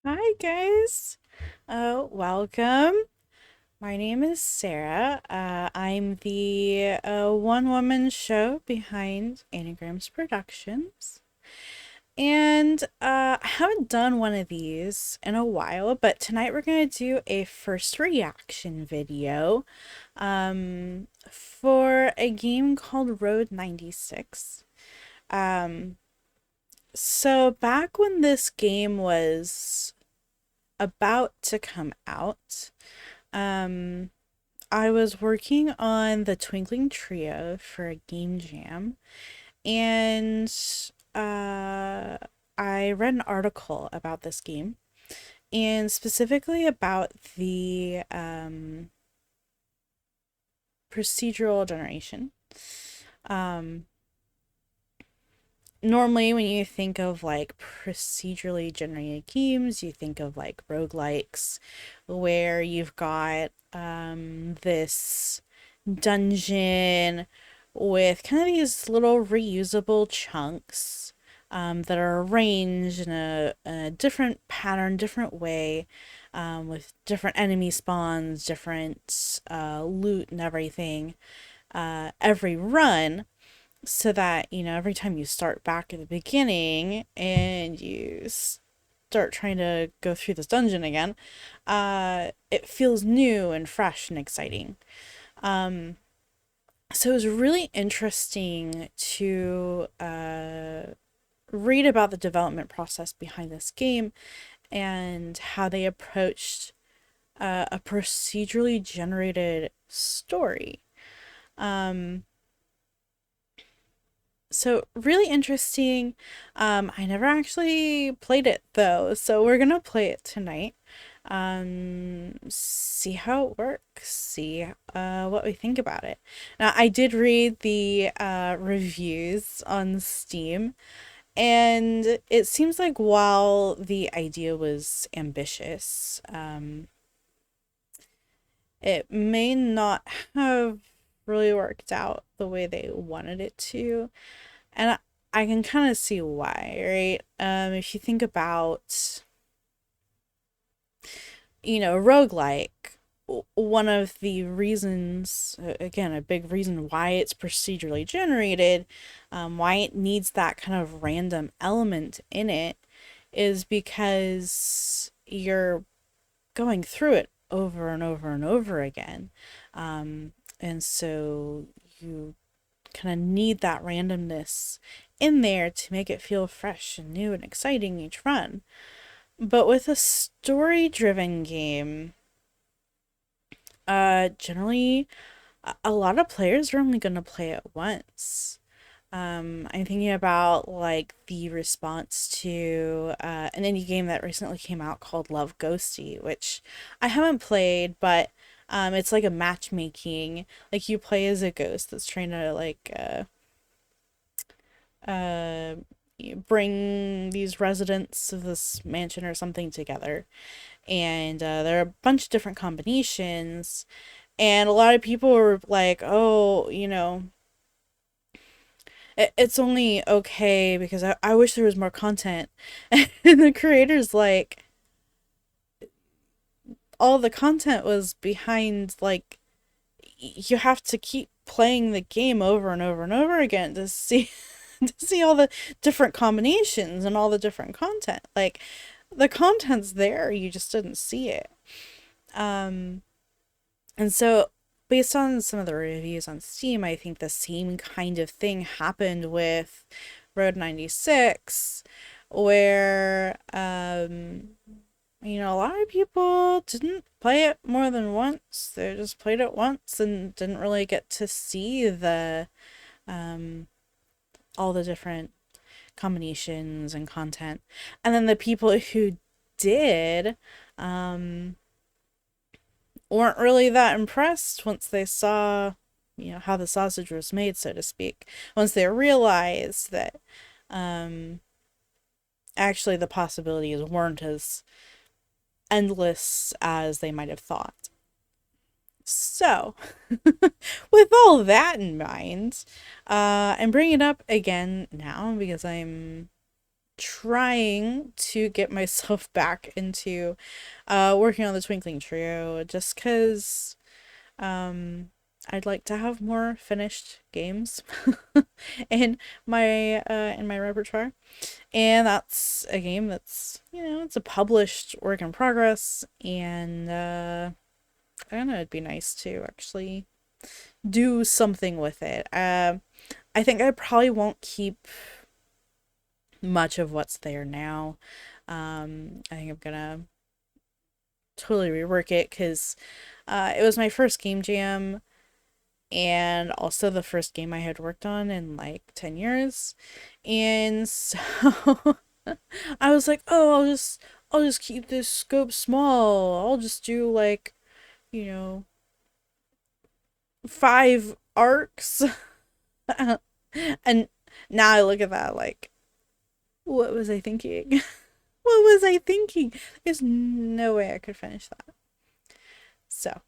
Hi guys. Welcome. My name is Sarah. I'm the one-woman show behind Anagrams Productions. And I haven't done one of these in a while, but tonight we're going to do a first reaction video for a game called Road 96. Um, so back when this game was about to come out, um, I was working on the Twinkling Trio for a game jam, and uh, I read an article about this game, and specifically about the procedural generation. Um, Normally, when you think of like procedurally generated games, you think of like roguelikes, where you've got this dungeon with kind of these little reusable chunks that are arranged in a different pattern, different way, with different enemy spawns, different loot, and everything every run, so that every time you start back at the beginning and you start trying to go through this dungeon again, it feels new and fresh and exciting. So it was really interesting to read about the development process behind this game and how they approached a procedurally generated story. Um, So really interesting. I never actually played it though, so we're gonna play it tonight. See how it works, see what we think about it. Now, I did read the reviews on Steam, and it seems like while the idea was ambitious, it may not have really worked out the way they wanted it to. And I can kind of see why, right? If you think about, roguelike, one of the reasons, again, a big reason why it's procedurally generated, why it needs that kind of random element in it, is because you're going through it over and over and over again. And so you kind of need that randomness in there to make it feel fresh and new and exciting each run. But with a story driven game, generally a lot of players are only going to play it once. I'm thinking about like the response to an indie game that recently came out called Love Ghosty, which I haven't played, but it's like a matchmaking. Like you play as a ghost that's trying to uh, bring these residents of this mansion or something together. And there are a bunch of different combinations. And a lot of people were like, oh, it's only okay because I wish there was more content. And the creators, like, all the content was behind, like, you have to keep playing the game over and over and over again to see to see all the different combinations and all the different content. Like the content's there, you just didn't see it. Um and so based on some of the reviews on Steam, I think the same kind of thing happened with Road 96, where a lot of people didn't play it more than once. They just played it once and didn't really get to see the um all the different combinations and content. And then the people who did um weren't really that impressed once they saw, how the sausage was made, so to speak. Once they realized that um actually the possibilities weren't as endless as they might have thought. So, with all that in mind, I'm bringing it up again now because I'm trying to get myself back into working on the Twinkling Trio just because um, I'd like to have more finished games in my repertoire. And that's a game that's, it's a published work in progress, and I don't know, it'd be nice to actually do something with it. I think I probably won't keep much of what's there now. I think I'm gonna totally rework it because it was my first game jam and also the first game I had worked on in like 10 years. And so I was like, "Oh, I'll just keep this scope small. I'll just do like, you know, 5 arcs." And now I look at that like, what was I thinking? What was I thinking? There's no way I could finish that. So,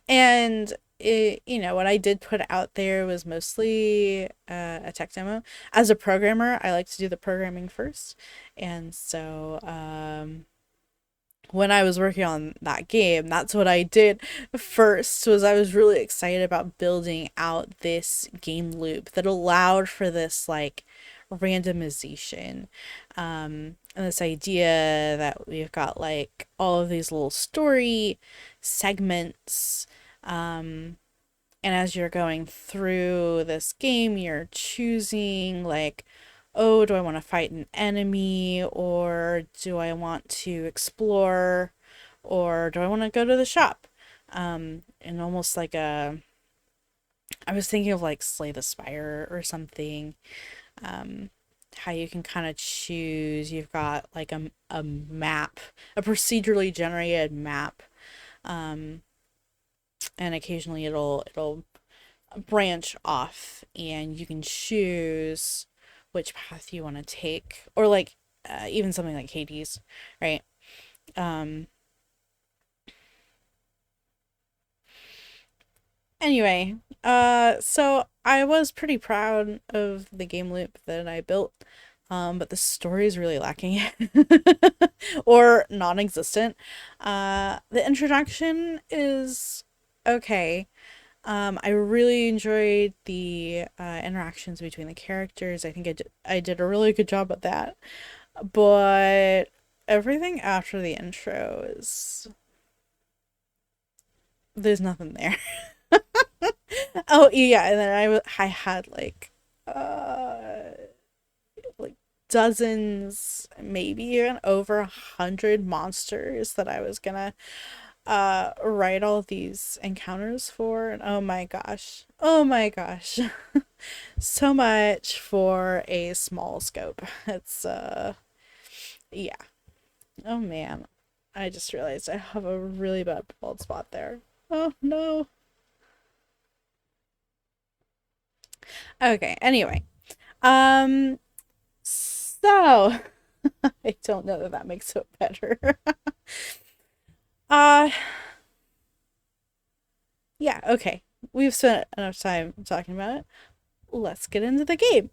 and what I did put out there was mostly a tech demo. As a programmer, I like to do the programming first. And so, when I was working on that game, that's what I did first. Was I was really excited about building out this game loop that allowed for this like randomization, and this idea that we've got like all of these little story segments, and as you're going through this game, you're choosing like, oh, do I want to fight an enemy, or do I want to explore, or do I want to go to the shop? And almost like I was thinking of like Slay the Spire or something. Um, how you can kind of choose. You've got like a map, a procedurally generated map, um, and occasionally it'll branch off and you can choose which path you want to take, or like even something like Hades, right? um anyway, so I was pretty proud of the game loop that I built, but the story is really lacking or non-existent. The introduction is okay. I really enjoyed the interactions between the characters. I think I did a really good job at that. But everything after the intro is, there's nothing there. Oh yeah, and then I had like dozens, maybe even over 100 monsters that I was gonna write all these encounters for, and oh my gosh, oh my gosh. So much for a small scope. It's yeah. Oh man. I just realized I have a really bad bald spot there. Oh no. Okay, anyway. Um so I don't know that that makes it better. uh yeah, okay. We've spent enough time talking about it. Let's get into the game.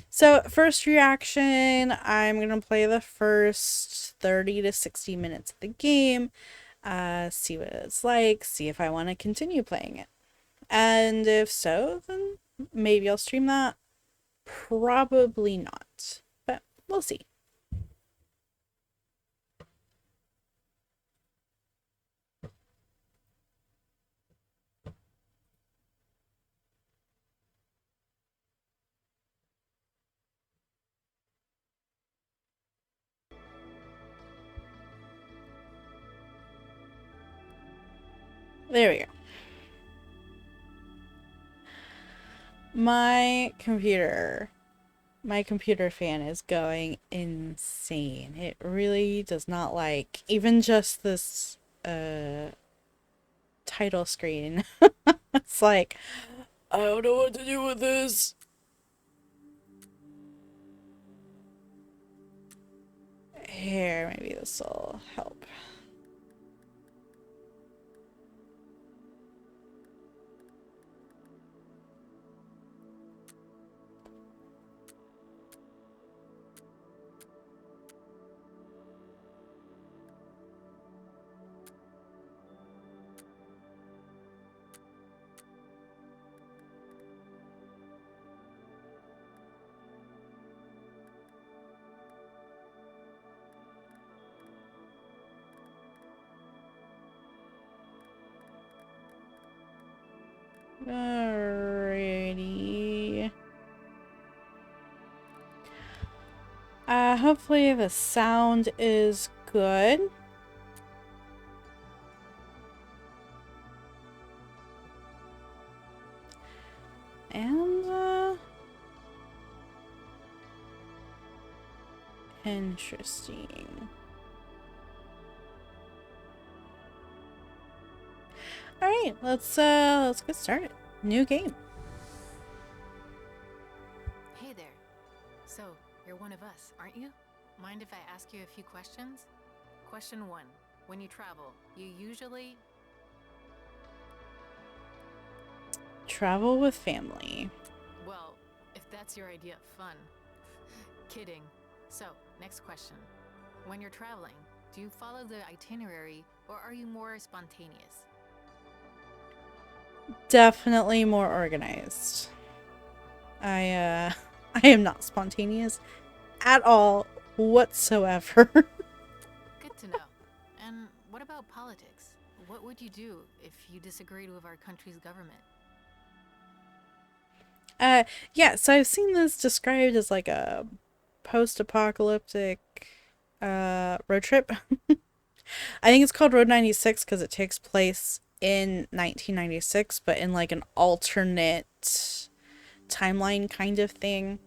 So, first reaction, I'm going to play the first 30 to 60 minutes of the game, see what it's like, see if I want to continue playing it. And if so, then maybe I'll stream that. Probably not, but we'll see. There we go. My computer, my computer fan is going insane. It really does not like even just this title screen. It's like, I don't know what to do with this. Here, maybe this will help. Alrighty. Hopefully the sound is good. And, interesting. Alright, let's get started. New game. Hey there. So, you're one of us, aren't you? Mind if I ask you a few questions? Question 1. When you travel, you usually... Travel with family. Well, if that's your idea of fun. Kidding. So, next question. When you're traveling, do you follow the itinerary or are you more spontaneous? Definitely more organized. I I am not spontaneous at all whatsoever. Good to know. And what about politics? What would you do if you disagreed with our country's government? Yeah, so I've seen this described as like a post-apocalyptic road trip. I think it's called Road 96 because it takes place in 1996, but in like an alternate timeline kind of thing.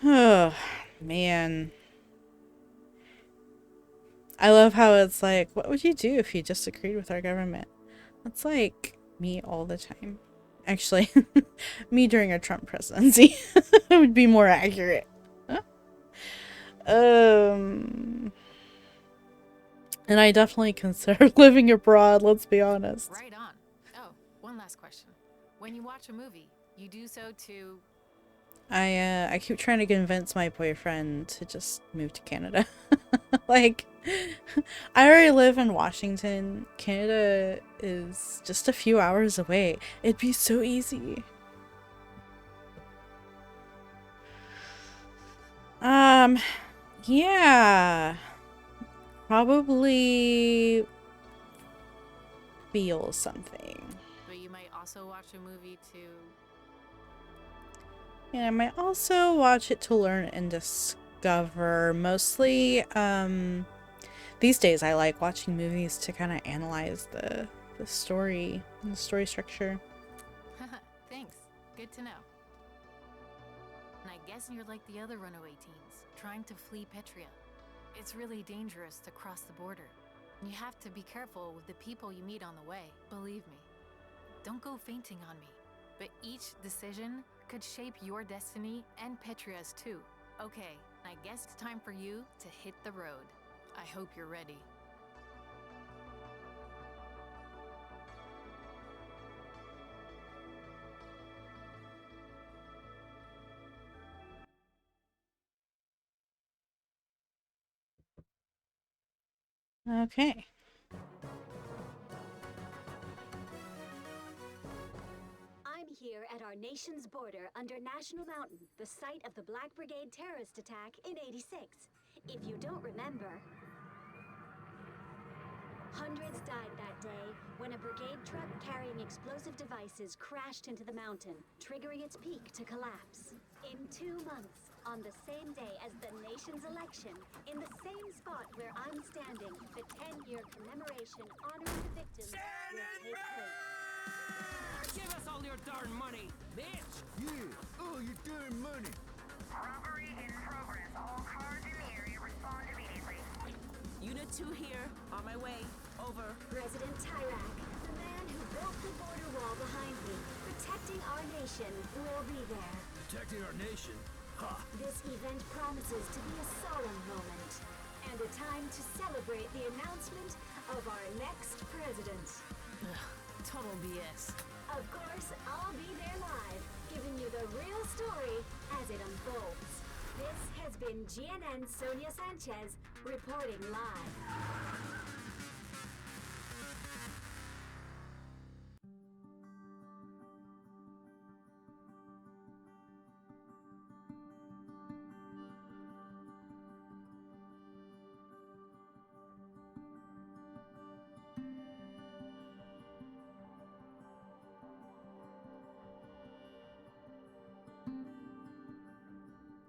Oh, man. I love how it's like, what would you do if you disagreed with our government? That's like me all the time. Actually, me during a Trump presidency would be more accurate. And I definitely consider living abroad, let's be honest. Right on. Oh, one last question. When you watch a movie, you do so to... I keep trying to convince my boyfriend to just move to Canada. Like, I already live in Washington. Canada is just a few hours away. It'd be so easy. Yeah. Probably feel something. But you might also watch a movie to... And I might also watch it to learn and discover. Mostly, these days I like watching movies to kind of analyze the story and the story structure. Thanks. Good to know. And I guess you're like the other runaway teens, trying to flee Petria. It's really dangerous to cross the border. You have to be careful with the people you meet on the way. Believe me. Don't go fainting on me. But each decision could shape your destiny and Petria's too. Okay, I guess it's time for you to hit the road. I hope you're ready. Okay. I'm here at our nation's border under National Mountain, the site of the Black Brigade terrorist attack in '86. If you don't remember, hundreds died that day when a brigade truck carrying explosive devices crashed into the mountain, triggering its peak to collapse. In 2 months, on the same day as the nation's election, in the same spot where I'm standing, the 10-year commemoration honoring the victims will take place. Give us all your darn money, bitch! Yeah, all your darn money. Robbery in progress. All cars in the area respond immediately. Unit 2 here, on my way. Over. President Tyrak, the man who built the border wall behind me, protecting our nation, will be there. Protecting our nation? Ha! This event promises to be a solemn moment, and a time to celebrate the announcement of our next president. Total BS. Of course, I'll be there live, giving you the real story as it unfolds. This has been GNN's Sonia Sanchez reporting live.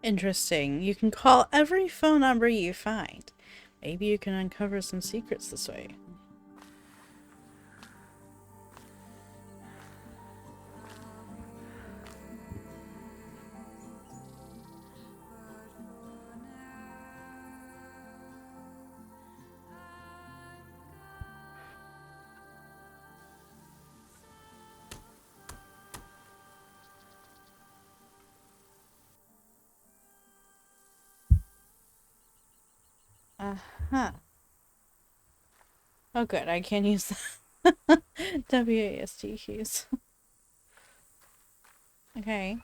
Interesting. You can call every phone number you find. Maybe you can uncover some secrets this way. Uh-huh. Oh good, I can use the WASD keys. Okay.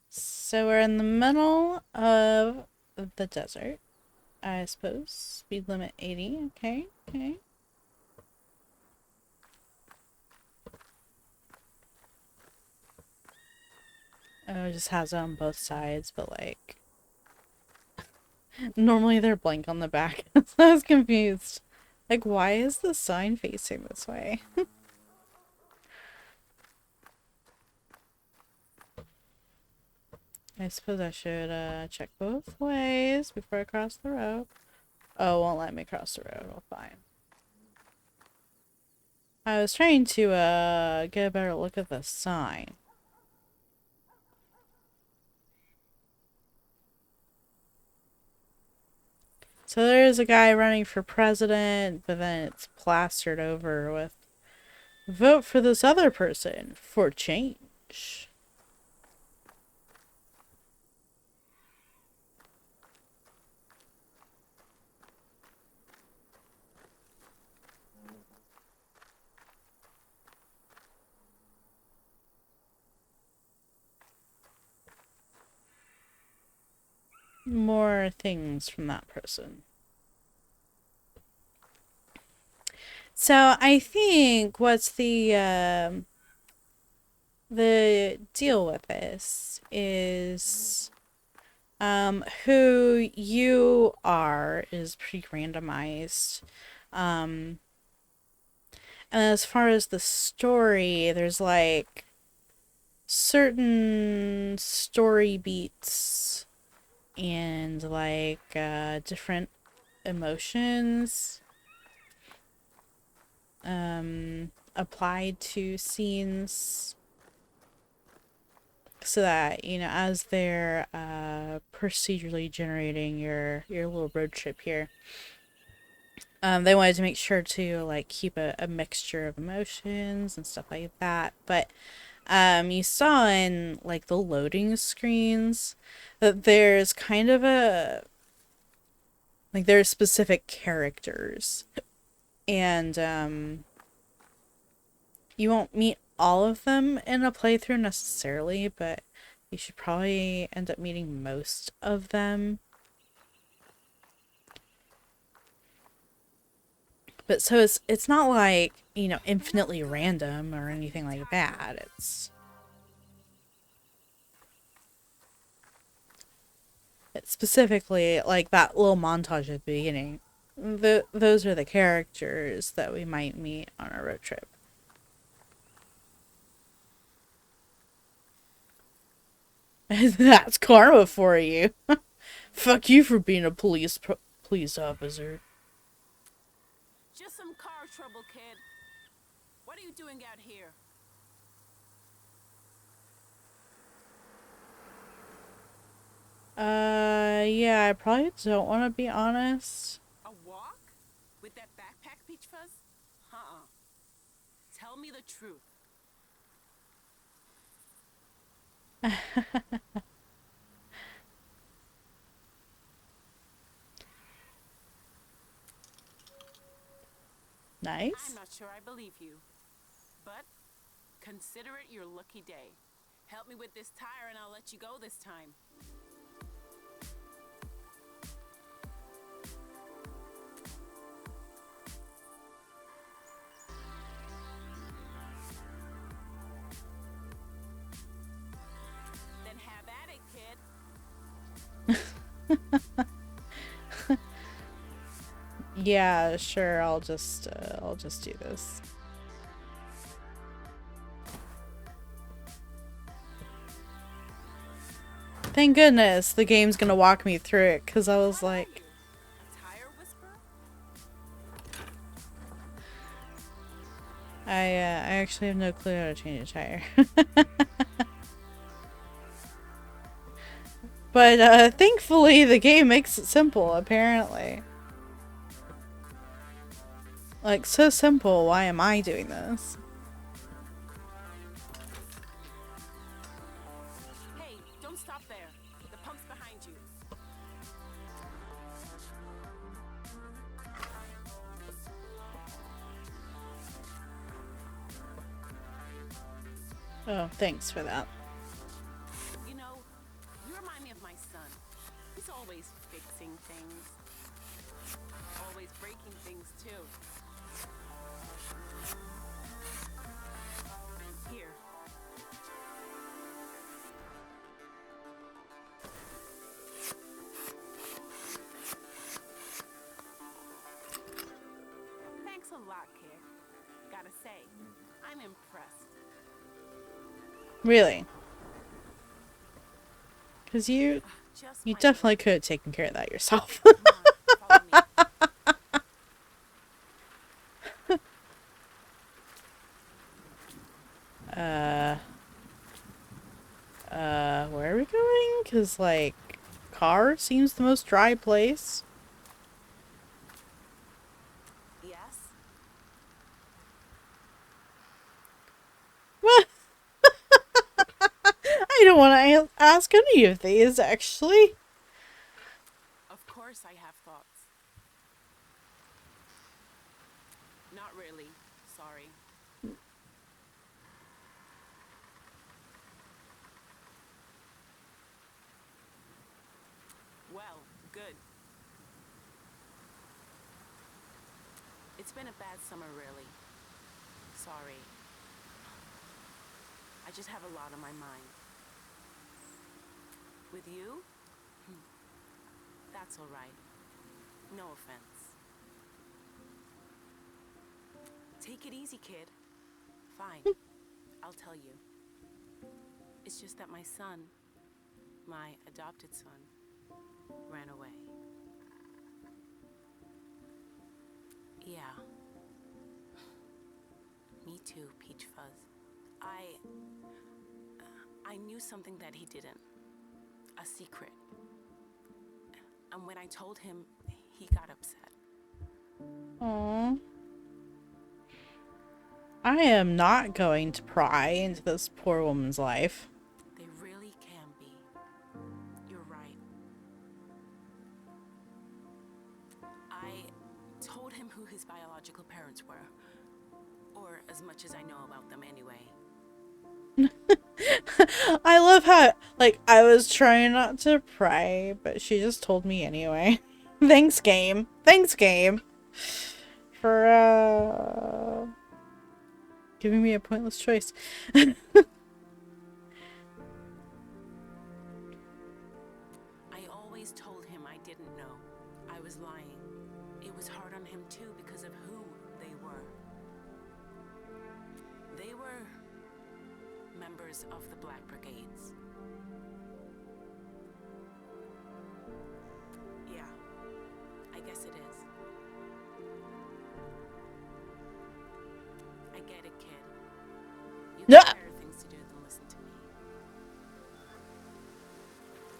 So we're in the middle of the desert, I suppose. Speed limit 80. Okay, okay. Oh, it just has it on both sides, but like normally they're blank on the back. So I was confused. Like, why is the sign facing this way? I suppose I should check both ways before I cross the road. Oh, it won't let me cross the road. Well, fine. I was trying to get a better look at the sign. So there's a guy running for president, but then it's plastered over with vote for this other person for change. More things from that person. So I think what's the deal with this is who you are is pretty randomized. And as far as the story, there's like certain story beats and like different emotions applied to scenes so that, you know, as they're procedurally generating your little road trip here, they wanted to make sure to like keep a mixture of emotions and stuff like that. But you saw in like the loading screens that there's kind of a like there's specific characters, and you won't meet all of them in a playthrough necessarily, but you should probably end up meeting most of them. But so it's not like, you know, infinitely random or anything like that. It's specifically like that little montage at the beginning. Those are the characters that we might meet on our road trip. That's karma for you. Fuck you for being a police officer. Just some car trouble, kid. What are you doing out here? Yeah, I probably don't want to be honest. A walk? With that backpack, Peach Fuzz? Uh-uh. Tell me the truth. I'm Nice. not sure I believe you. But consider it your lucky day. Help me with this tire and I'll let you go this time. Then have at it, kid. Yeah, sure. I'll just do this. Thank goodness the game's gonna walk me through it, because I was What are like, you? A tire whisperer? I actually have no clue how to change a tire. But thankfully the game makes it simple, apparently. Like, so simple, why am I doing this? Hey, don't stop there. The pump's behind you. Oh, thanks for that. You know, you remind me of my son. He's always fixing things. Always breaking things, too. Here. Thanks a lot, kid. Gotta say, I'm impressed. Really. Because you Just my definitely could have taken care of that yourself. Come on, follow me. Where are we going? Because, like, car seems the most dry place. Yes? I don't want to ask any of these, actually. Of course I have thoughts. Not really. Sorry. Well, good. It's been a bad summer, really. Sorry. I just have a lot on my mind. With you? That's all right. No offense. Take it easy, kid. Fine. I'll tell you. It's just that my son, my adopted son, ran away. Yeah. Me too, Peach Fuzz. I knew something that he didn't. A secret. And when I told him, he got upset. Aww. I am not going to pry into this poor woman's life. They really can be. You're right. I told him who his biological parents were. Or as much as I know about them anyway. I love how, like, I was trying not to pry, but she just told me anyway. Thanks, game. Thanks, game. For, giving me a pointless choice. I always told him I didn't know. I was lying. It was hard on him too because of who they were. They were members of the Black Brigades. Yeah, I guess it is. I get it, kid. You Yeah. got better things to do than listen to me.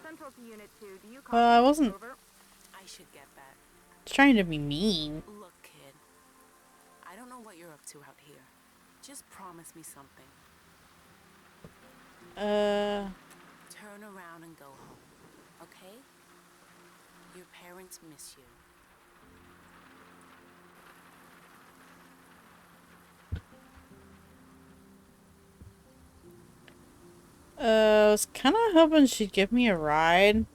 Central to Unit 2, do you Well, I wasn't Over. I should get back. trying to be mean. Look, kid. I don't know what you're up to out here. Just promise me something. Turn around and go home, okay? Your parents miss you. I was kind of hoping she'd give me a ride.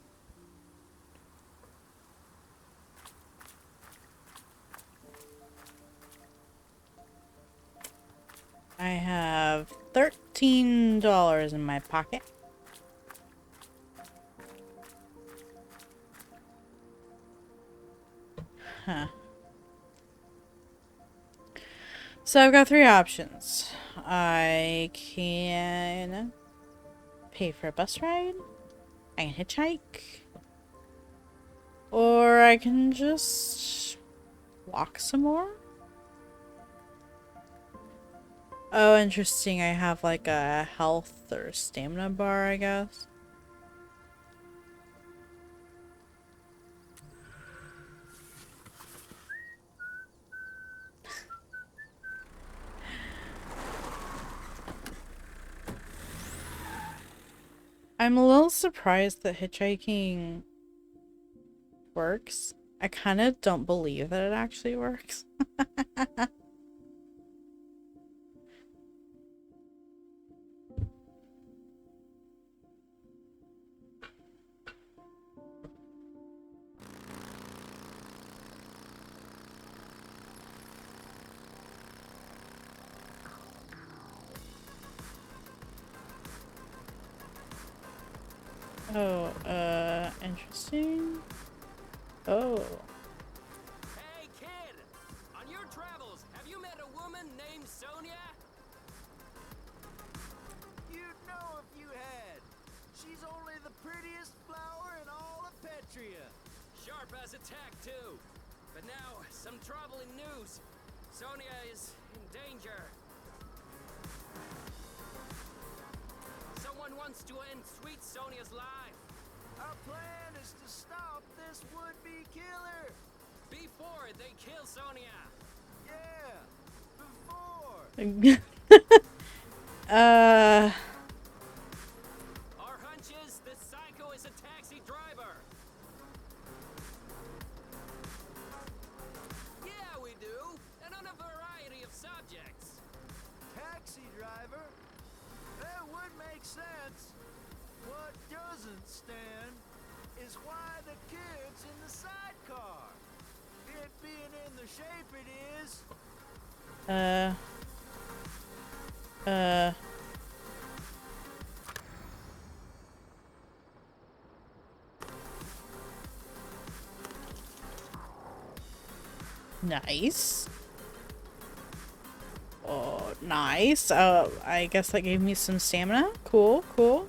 I have $13 in my pocket. Huh. So I've got three options. I can pay for a bus ride. I can hitchhike. Or I can just walk some more. Oh, interesting. I have like a health or stamina bar, I guess. I'm a little surprised that hitchhiking works. I kind of don't believe that it actually works. Oh, interesting. Oh. Hey, kid! On your travels, have you met a woman named Sonia? You'd know if you had. She's only the prettiest flower in all of Petria. Sharp as a tack, too. But now, some troubling news. Sonia is in danger. Someone wants to end sweet Sonia's life. Our plan is to stop this would-be killer. Before they kill Sonia. Yeah, before. Our hunch is this psycho is a taxi driver. Yeah, we do. And on a variety of subjects. Taxi driver? That would make sense. What doesn't stand is why the kid's in the sidecar. It being in the shape it is. Nice. Oh, nice. I guess that gave me some stamina. Cool, cool.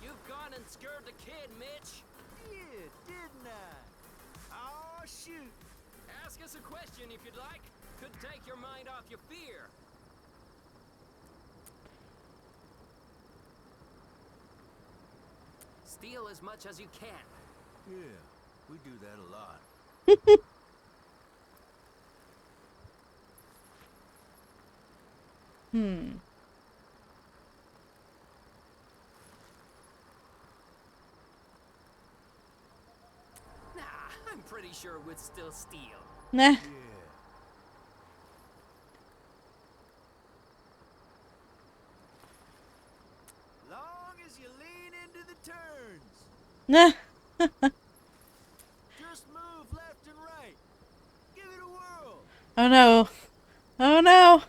You've gone and scared the kid, Mitch. Yeah, didn't I? Aw, shoot. Ask us a question if you'd like. Could take your mind off your fear. Steal as much as you can. Yeah, we do that a lot. Hmm. Nah, I'm pretty sure we'd still steal. Nah. Yeah. Long as you lean into the turns. Nah. Just move left and right. Give it a whirl. Oh no. Oh no.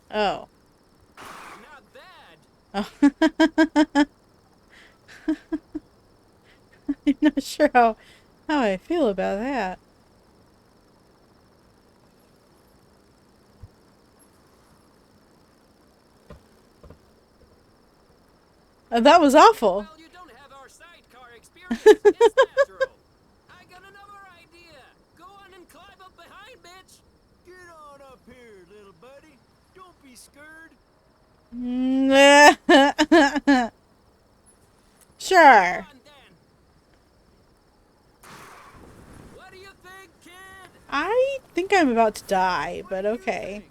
Oh. Not bad. Oh. I'm not sure how I feel about that. That was awful. Well, you don't have our sidecar experience. It's natural. I got another idea. Go on and climb up behind, bitch. Get on up here, little buddy. Don't be scared. Sure. On then. What do you think, kid? I think I'm about to die, but okay.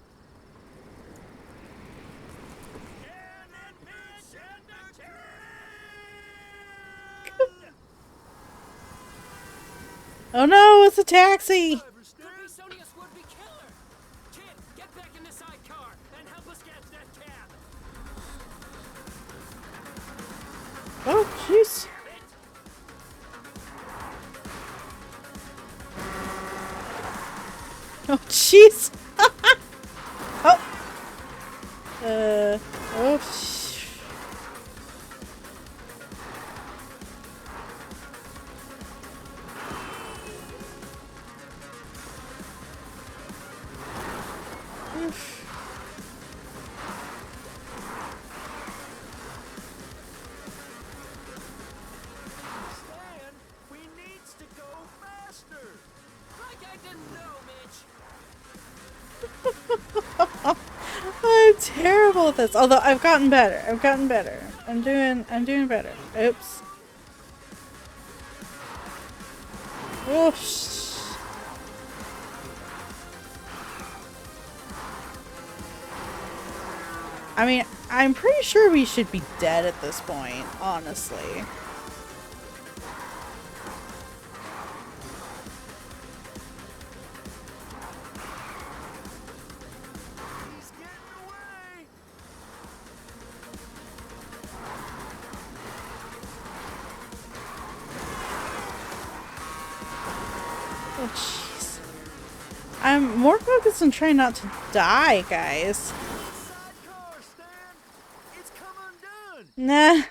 Oh no, it's a taxi! Could be Sonia's would-be killer. Kid, get back in the sidecar and help us get that cab. Oh, jeez. Oh, jeez. Oh. Oh, Stan, we needs to go faster. Like I didn't know, Mitch. I'm terrible at this. Although I've gotten better. I've gotten better. I'm doing better. Oops. Oh, I mean, I'm pretty sure we should be dead at this point, honestly. He's getting away. Oh, jeez. I'm more focused on trying not to die, guys. Sidecar, Stan. It's come undone. Nah.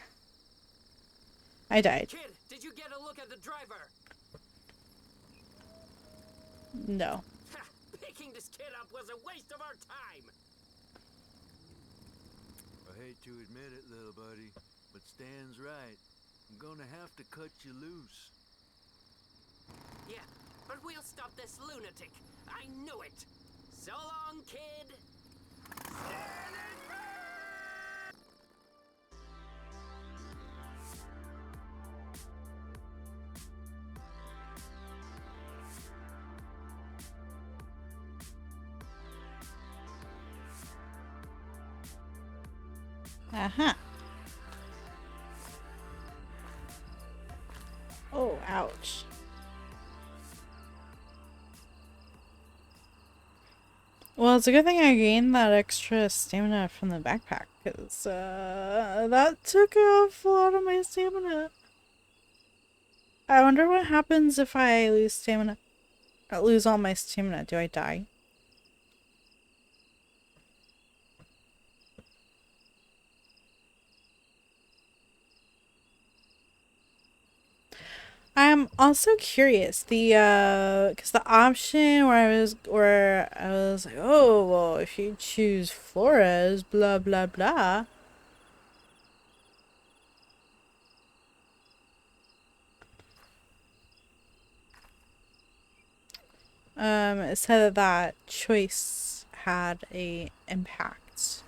I died. Kid, did you get a look at the driver? No. Ha, picking this kid up was a waste of our time. I hate to admit it, little buddy, but Stan's right. I'm gonna have to cut you loose. Yeah, but we'll stop this lunatic. I knew it. So long, kid. Uh-huh. Oh, ouch. Well, it's a good thing I gained that extra stamina from the backpack, because that took off a lot of my stamina. I wonder what happens if I lose stamina. I lose all my stamina. Do I die? I'm also curious, because the option where I was like, oh, well, if you choose Flores, blah, blah, blah. It said that choice had a impact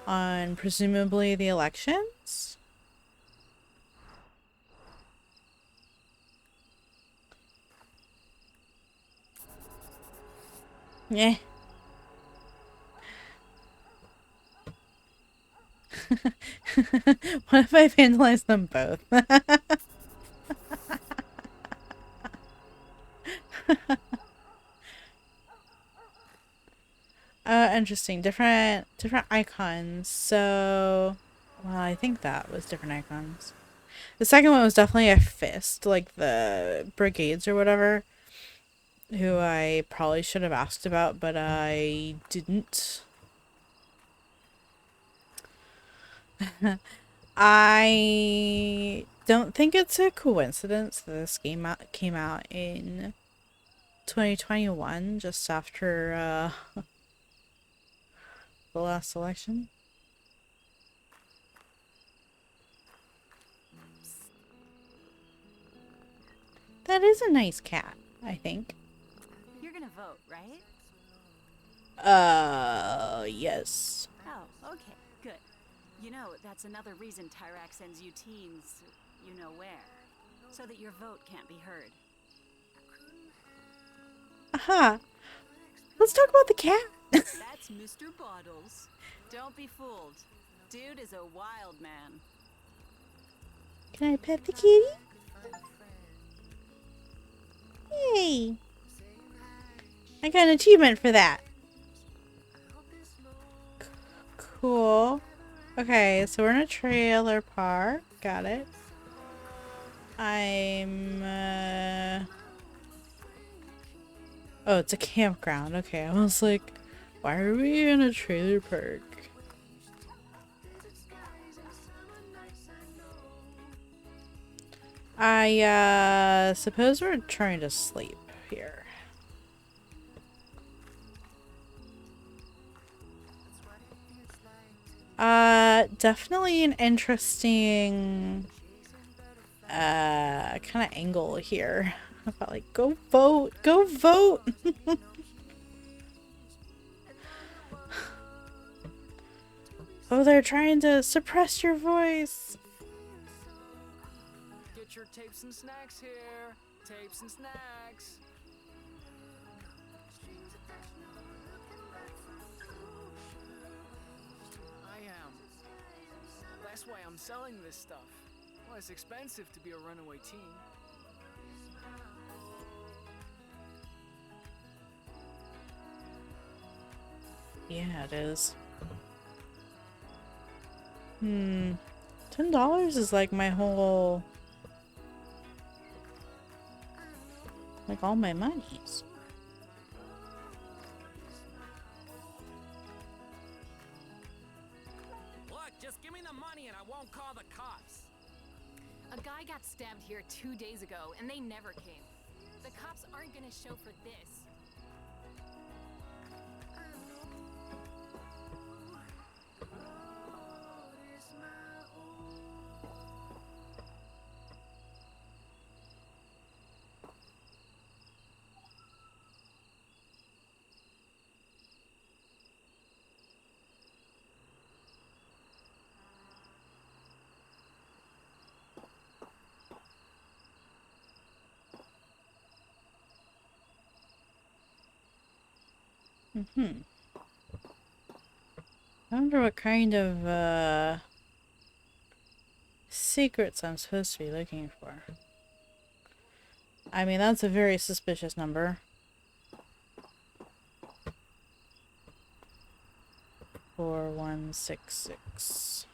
on presumably the elections. Yeah. What if I vandalize them both? Interesting. Different icons. So, well, I think that was different icons. The second one was definitely a fist, like the brigades or whatever, who I probably should have asked about, but I didn't. I don't think it's a coincidence that this came out in 2021, just after the last election. That is a nice cat, I think. You're gonna vote, right? Yes. Oh, okay, good. You know, that's another reason Tyrak sends you teens, You know where. So that your vote can't be heard. Aha. Let's talk about the cat. That's Mr. Bottles. Don't be fooled. Dude is a wild man. Can I pet the kitty? Yay. I got an achievement for that. Cool. Okay, so we're in a trailer park. Got it. Oh, it's a campground. Okay, I was like, why are we in a trailer park? I suppose we're trying to sleep here. Definitely an interesting kind of angle here. I felt like, go vote, go vote. Oh, they're trying to suppress your voice. Get your tapes and snacks here. Tapes and snacks. I am. That's why I'm selling this stuff. Well, it's expensive to be a runaway teen. Yeah, it is. $10 is like my whole, like all my monies. Look, just give me the money and I won't call the cops. A guy got stabbed here 2 days ago, and they never came. The cops aren't gonna show for this. I wonder what kind of secrets I'm supposed to be looking for. I mean, that's a very suspicious number. 4166.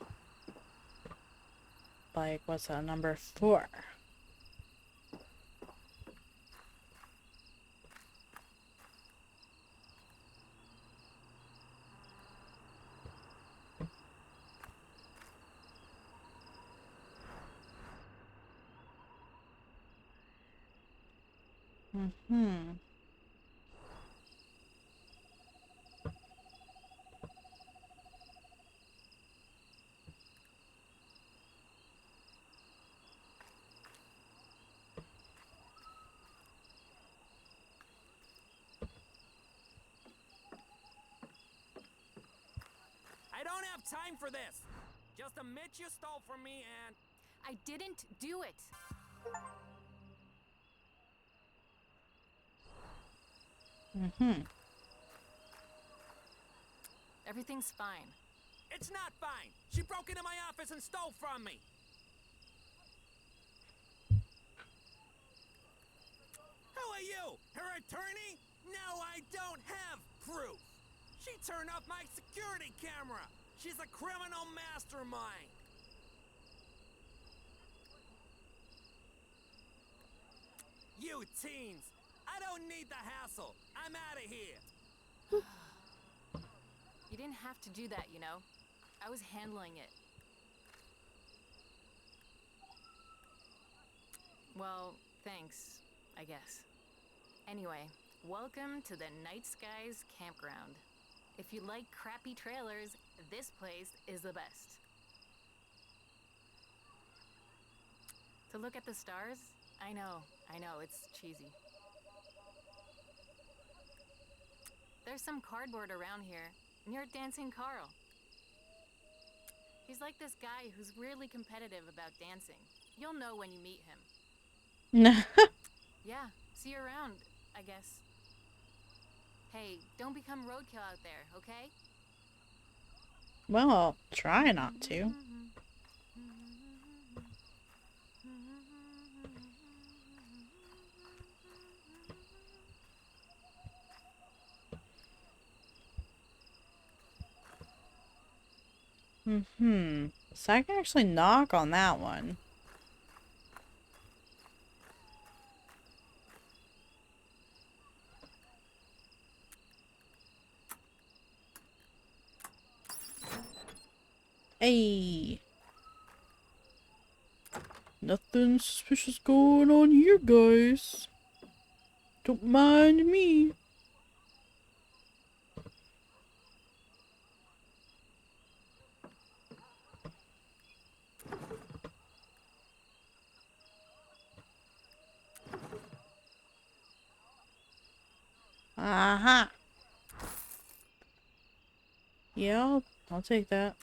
Like, what's that number 4? I don't have time for this. Just admit you stole from me and... I didn't do it. Everything's fine. It's not fine. She broke into my office and stole from me. Who are you? Her attorney? No, I don't have proof. She turned off my security camera. She's a criminal mastermind. You teens, I don't need the hassle. I'm out of here. You didn't have to do that, you know. I was handling it. Well, thanks, I guess. Anyway, welcome to the Night Skies Campground. If you like crappy trailers, this place is the best. To look at the stars? I know, it's cheesy. There's some cardboard around here, near Dancing Carl. He's like this guy who's really competitive about dancing. You'll know when you meet him. Yeah, see you around, I guess. Hey, don't become roadkill out there, okay? Well, I'll try not to. So I can actually knock on that one. Hey! Nothing suspicious going on here, guys. Don't mind me. Aha! Yeah, I'll take that.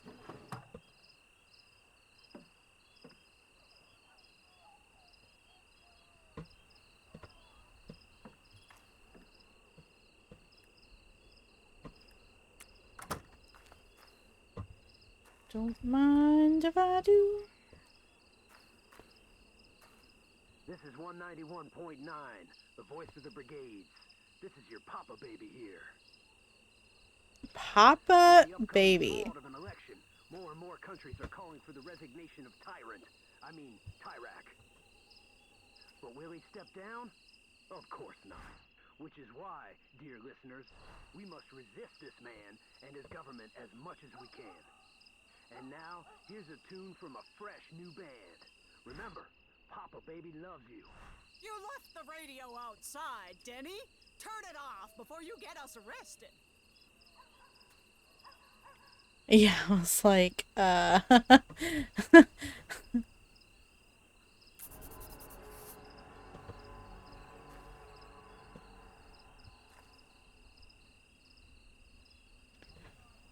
Don't mind if I do. This is 191.9, the voice of the brigades. This is your Papa Baby here. Papa With the upcoming Baby. fraud of an election, more and more countries are calling for the resignation of Tyrak. But will he step down? Of course not. Which is why, dear listeners, we must resist this man and his government as much as we can. And now, here's a tune from a fresh new band. Remember, Papa Baby loves you. You left the radio outside, Denny. Turn it off before you get us arrested. Yeah, I was like,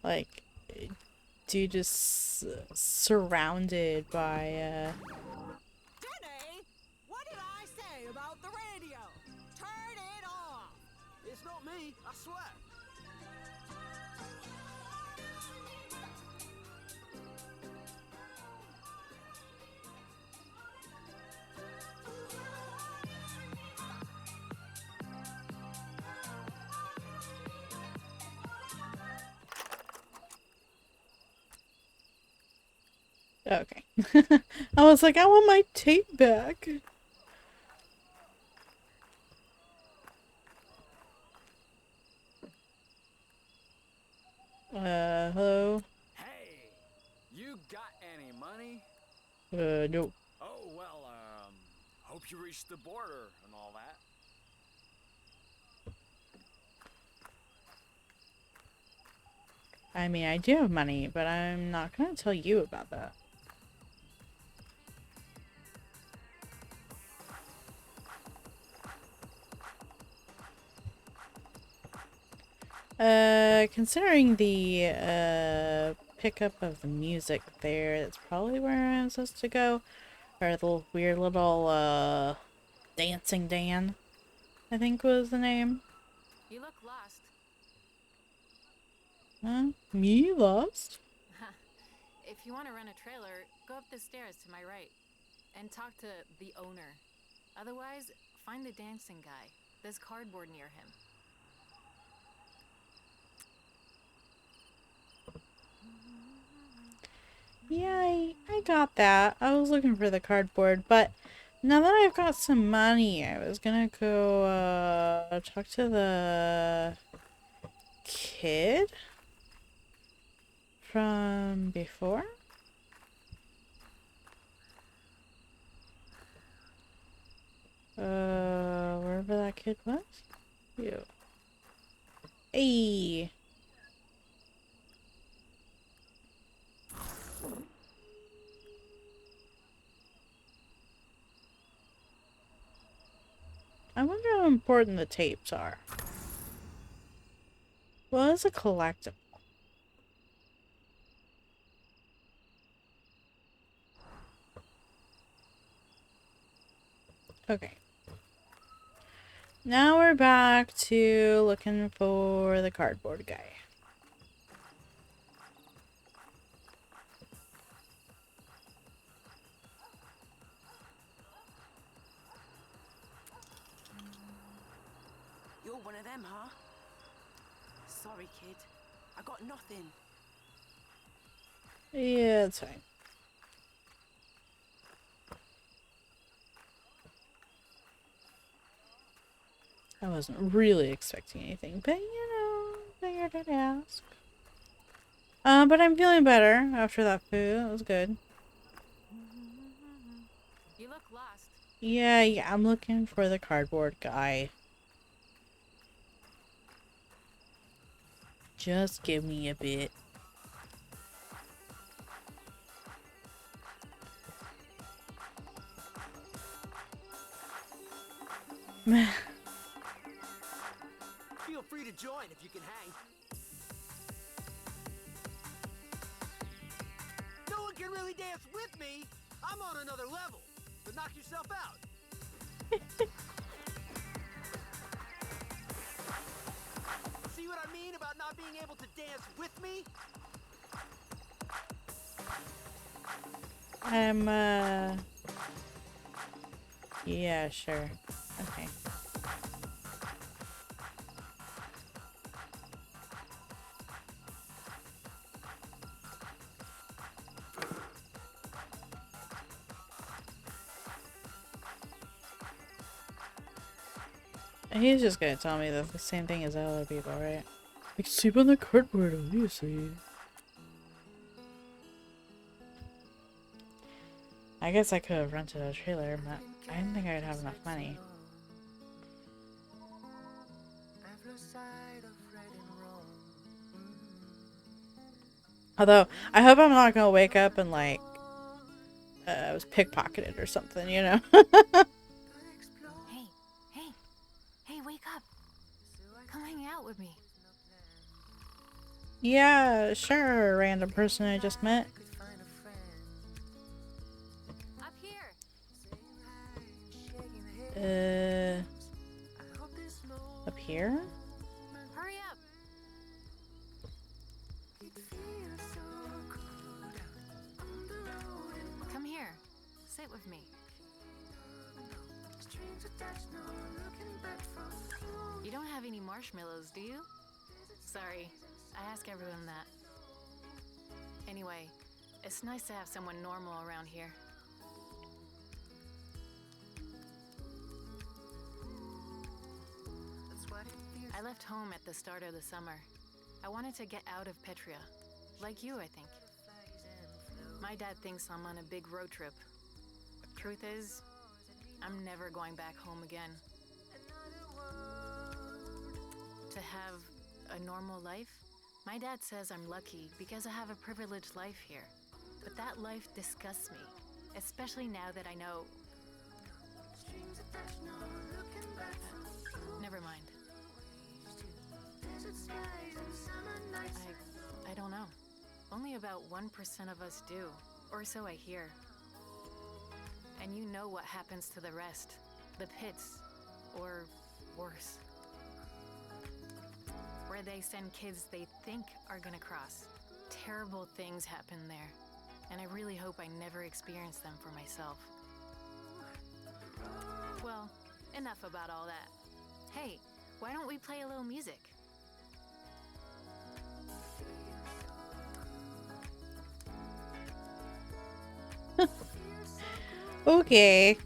like, dude just surrounded by, Denny, what did I say about the radio? Turn it off. It's not me, I swear. okay. I was like, I want my tape back. Hello? Hey, you got any money? No. Oh, well, hope you reached the border and all that. I mean, I do have money, but I'm not gonna tell you about that. Considering the, pickup of the music there, that's probably where I'm supposed to go. Or the weird little, Dancing Dan, I think was the name. You look lost. Huh? Me lost? If you want to rent a trailer, go up the stairs to my right. And talk to the owner. Otherwise, find the dancing guy. There's cardboard near him. Yeah, I got that. I was looking for the cardboard, but now that I've got some money, I was gonna go, talk to the kid from before? Wherever that kid was? You. Hey! I wonder how important the tapes are. Well, it's a collectible. Okay. Now we're back to looking for the cardboard guy. You're one of them, huh? Sorry, kid. I got nothing. Yeah, it's fine. I wasn't really expecting anything, but you know, figured I'd ask. But I'm feeling better after that food. It was good. You look lost. Yeah, I'm looking for the cardboard guy. Just give me a bit. Feel free to join if you can hang. No one can really dance with me. I'm on another level. So knock yourself out. See what I mean about not being able to dance with me? Yeah, sure. Okay. He's just gonna tell me the same thing as other people, right? I can sleep on the cardboard, obviously. I guess I could have rented a trailer, but I didn't think I'd have enough money. Although, I hope I'm not gonna wake up and like, I was pickpocketed or something, you know? Hey, hey, hey, wake up. Come hang out with me. Yeah, sure, random person I just met. Up here. Up here? Hurry up. Come here. Sit with me. You don't have any marshmallows, do you? Sorry, I ask everyone that. Anyway, it's nice to have someone normal around here. I left home at the start of the summer. I wanted to get out of Petria. Like you, I think. My dad thinks I'm on a big road trip. Truth is, I'm never going back home again. To have a normal life? My dad says I'm lucky because I have a privileged life here. But that life disgusts me, especially now that I know... never mind. I don't know. Only about 1% of us do, or so I hear. And you know what happens to the rest. The pits, or worse. Where they send kids they think are gonna cross. Terrible things happen there, and I really hope I never experience them for myself. Well, enough about all that. Hey, why don't we play a little music? Okay.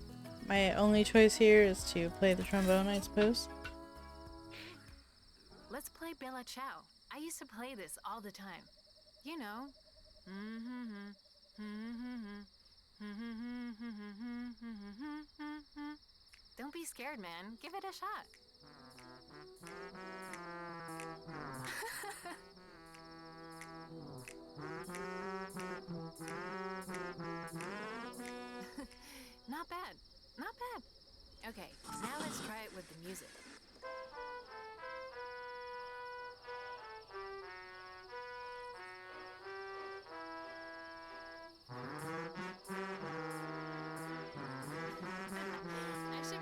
My only choice here is to play the trombone, I suppose. Let's play Bella Ciao. I used to play this all the time. You know. Don't be scared, man. Give it a shot. Not bad. Not bad. Okay, now let's try it with the music. I should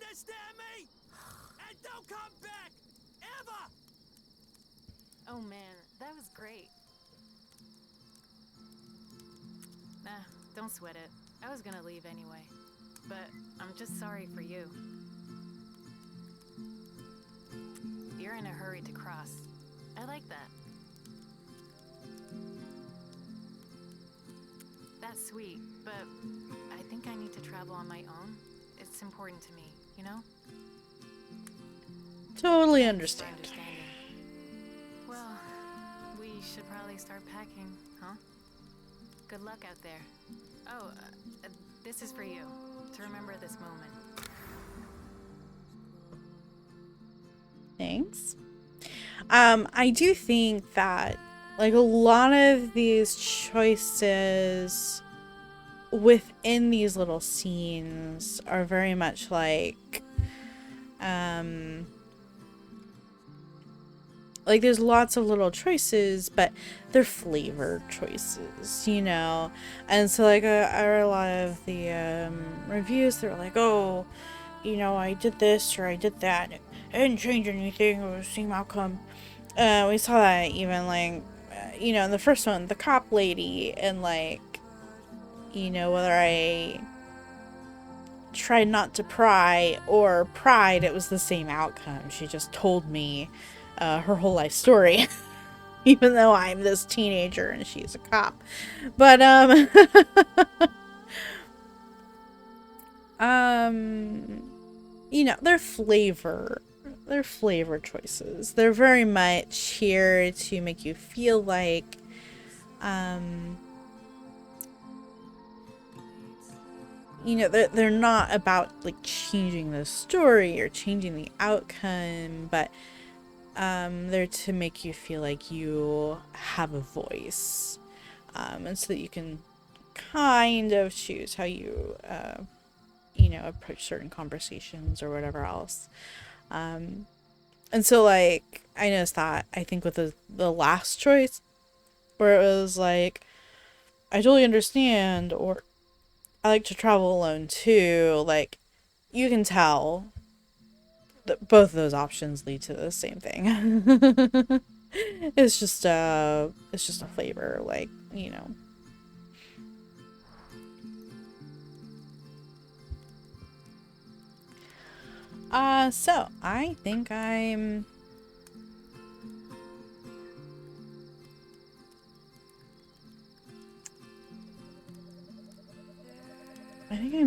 understand me? And don't come back! Ever! Oh man, that was great. Nah, don't sweat it. I was gonna leave anyway. But I'm just sorry for you. You're in a hurry to cross. I like that. That's sweet, but I think I need to travel on my own. It's important to me, you know? Totally Thanks for understand. understanding. Well, we should probably start packing, huh? Good luck out there. Oh, this is for you, to remember this moment. Thanks. I do think that like a lot of these choices within these little scenes are very much like there's lots of little choices, but they're flavored choices, you know. And so like I read a lot of the reviews, they're like, oh, you know, I did this or I did that, it didn't change anything, it was the same outcome. We saw that even like you know, in the first one, the cop lady, and like, you know, whether I tried not to pry or pried, it was the same outcome. She just told me her whole life story, even though I'm this teenager and she's a cop. But you know, they're flavor choices. They're very much here to make you feel like you know, they're not about like changing the story or changing the outcome, but they're to make you feel like you have a voice, and so that you can kind of choose how you you know, approach certain conversations or whatever else. And so like I noticed that I think with the last choice where it was like I totally understand, or I like to travel alone too, like you can tell that both of those options lead to the same thing. It's just a flavor, like, you know. So I think I'm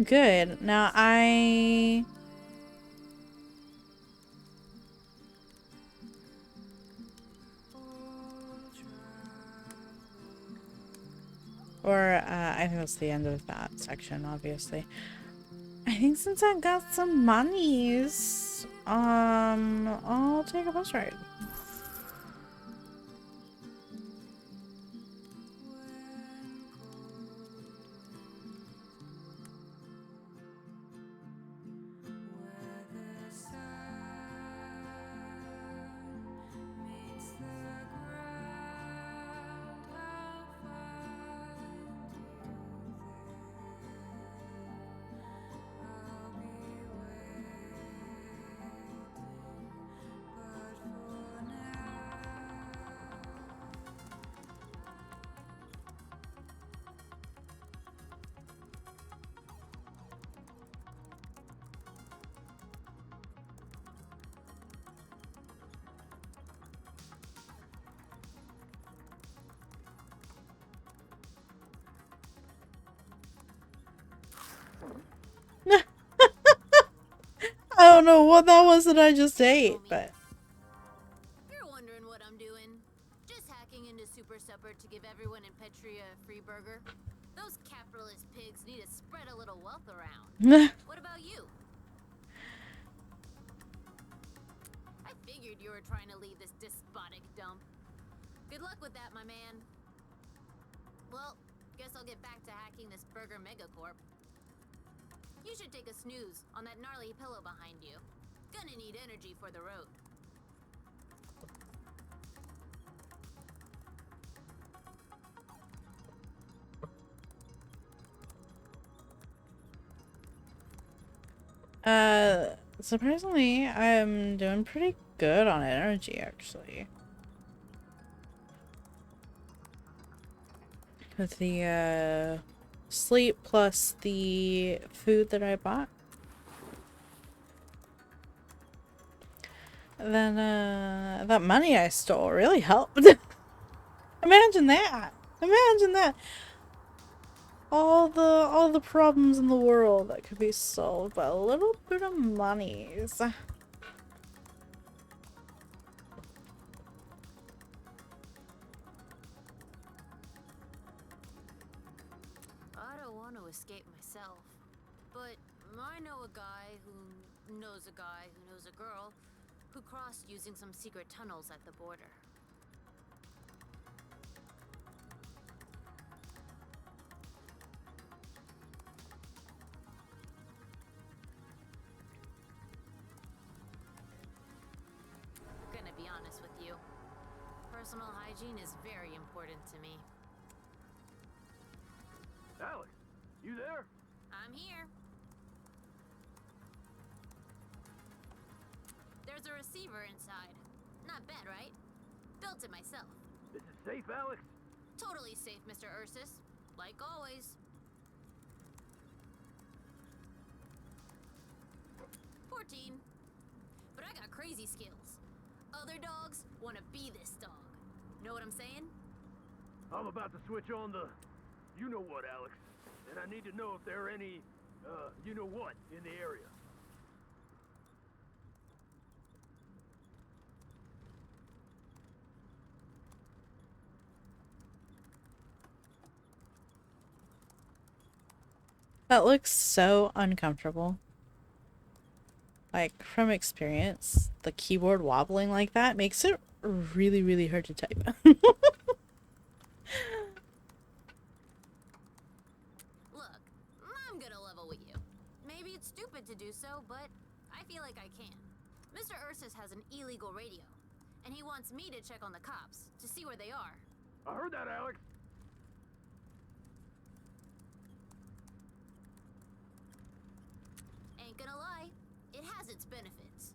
good. Now I think that's the end of that section, obviously. I think since I got some monies, I'll take a bus ride. I don't know what that was that I just ate, but You're wondering what I'm doing. Just hacking into Super Supper to give everyone in Petria a free burger. Those capitalist pigs need to spread a little wealth around. What about you? I figured you were trying to leave this despotic dump. Good luck with that, my man. Well, guess I'll get back to hacking this burger megacorp. You should take a snooze on that gnarly pillow behind you. Gonna need energy for the road. Surprisingly, I'm doing pretty good on energy, actually. With the, sleep plus the food that I bought. Then, that money I stole really helped. Imagine that! Imagine that! All the problems in the world that could be solved by a little bit of monies. I don't want to escape myself, but I know a guy who knows a guy who knows a girl who crossed using some secret tunnels at the border. Gonna be honest with you. Personal hygiene is very important to me. Alex, you there? I'm here. There's a receiver inside. Not bad, right? Built it myself. This is safe, Alex? Totally safe, Mr. Ursus. Like always. 14. But I got crazy skills. Other dogs want to be this dog. Know what I'm saying? I'm about to switch on the you-know-what, Alex. And I need to know if there are any, you-know-what in the area. That looks so uncomfortable. Like, from experience, the keyboard wobbling like that makes it really, really hard to type. Look, I'm gonna level with you. Maybe it's stupid to do so, but I feel like I can. Mr. Ursus has an illegal radio, and he wants me to check on the cops to see where they are. I heard that, Alex. Ain't gonna lie, it has its benefits.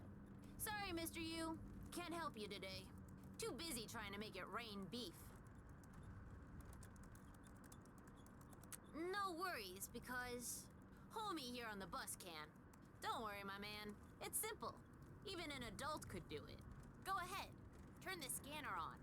Sorry, Mr. U. Can't help you today. Too busy trying to make it rain beef. No worries, because homie here on the bus can. Don't worry, my man. It's simple. Even an adult could do it. Go ahead. Turn the scanner on.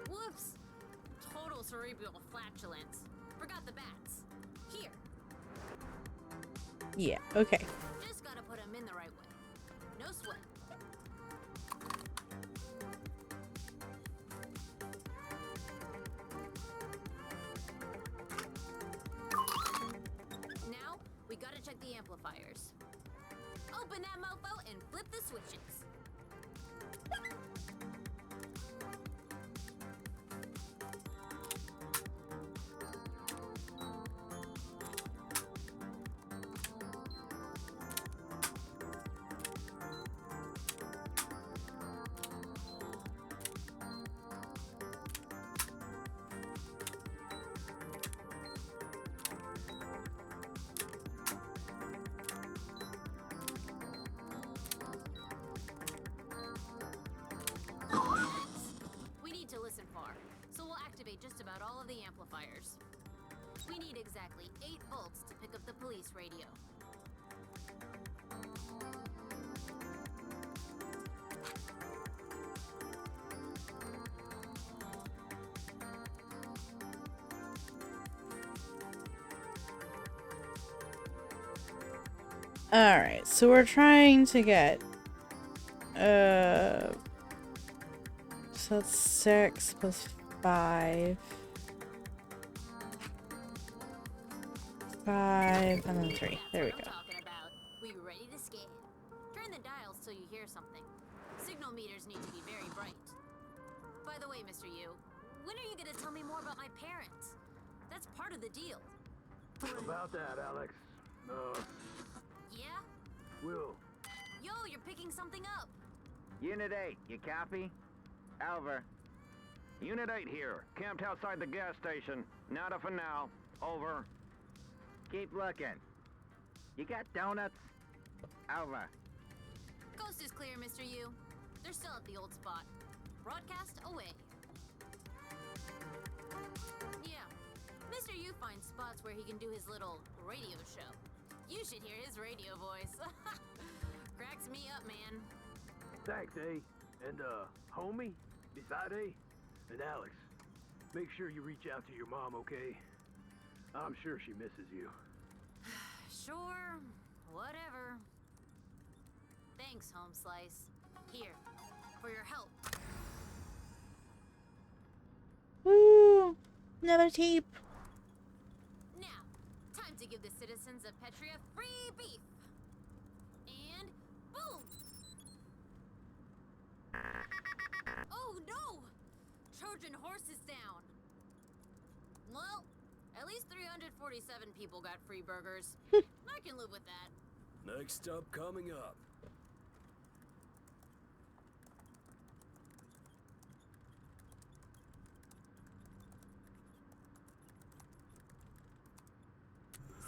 Whoops! Total cerebral flatulence. Forgot the bats. Here. Yeah, okay. Just gotta put them in the right way. No sweat. Now, we gotta check the amplifiers. Open that mofo and flip the switches. We need to listen far, so we'll activate just about all of the amplifiers. We need exactly 8 volts to pick up the police radio. Alright, so we're trying to get, so that's 6 plus 5. 5, and then 3. There we That's go. what I'm talking about. We ready to scan. Turn the dials till you hear something. Signal meters need to be very bright. By the way, Mr. Yu, when are you gonna tell me more about my parents? That's part of the deal. About that, Alex. Yeah? Will. Yo, you're picking something up. Unit 8, you copy? Over. Unit 8 here, camped outside the gas station. Nada for now. Over. Keep looking. You got donuts? Over. Coast is clear, Mr. Yu. They're still at the old spot. Broadcast away. Yeah. Mr. Yu finds spots where he can do his little radio show. You should hear his radio voice. Cracks me up, man. Thanks, A. And, homie, beside A, and Alex, make sure you reach out to your mom, okay? I'm sure she misses you. Sure. Whatever. Thanks, Home Slice. Here, for your help. Woo! Another tape. Now, time to give the citizens of Petria free beef. And boom! Oh no! Trojan horse is down. Well, at least 347 people got free burgers. I can live with that. Next up, coming up.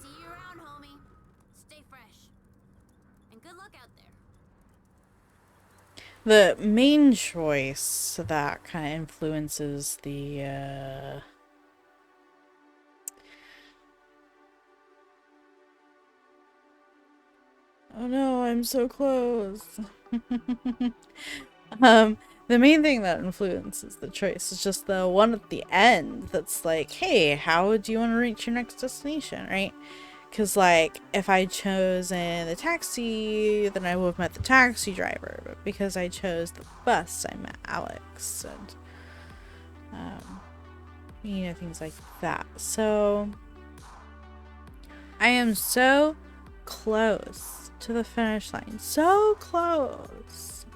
See you around, homie. Stay fresh. And good luck out there. The main choice that kind of influences the, oh no, I'm so close. The main thing that influences the choice is just the one at the end that's like, hey, how do you want to reach your next destination, right? Because, like, if I chose the taxi, then I would have met the taxi driver. But because I chose the bus, I met Alex. And, you know, things like that. So, I am so close to the finish line. So close.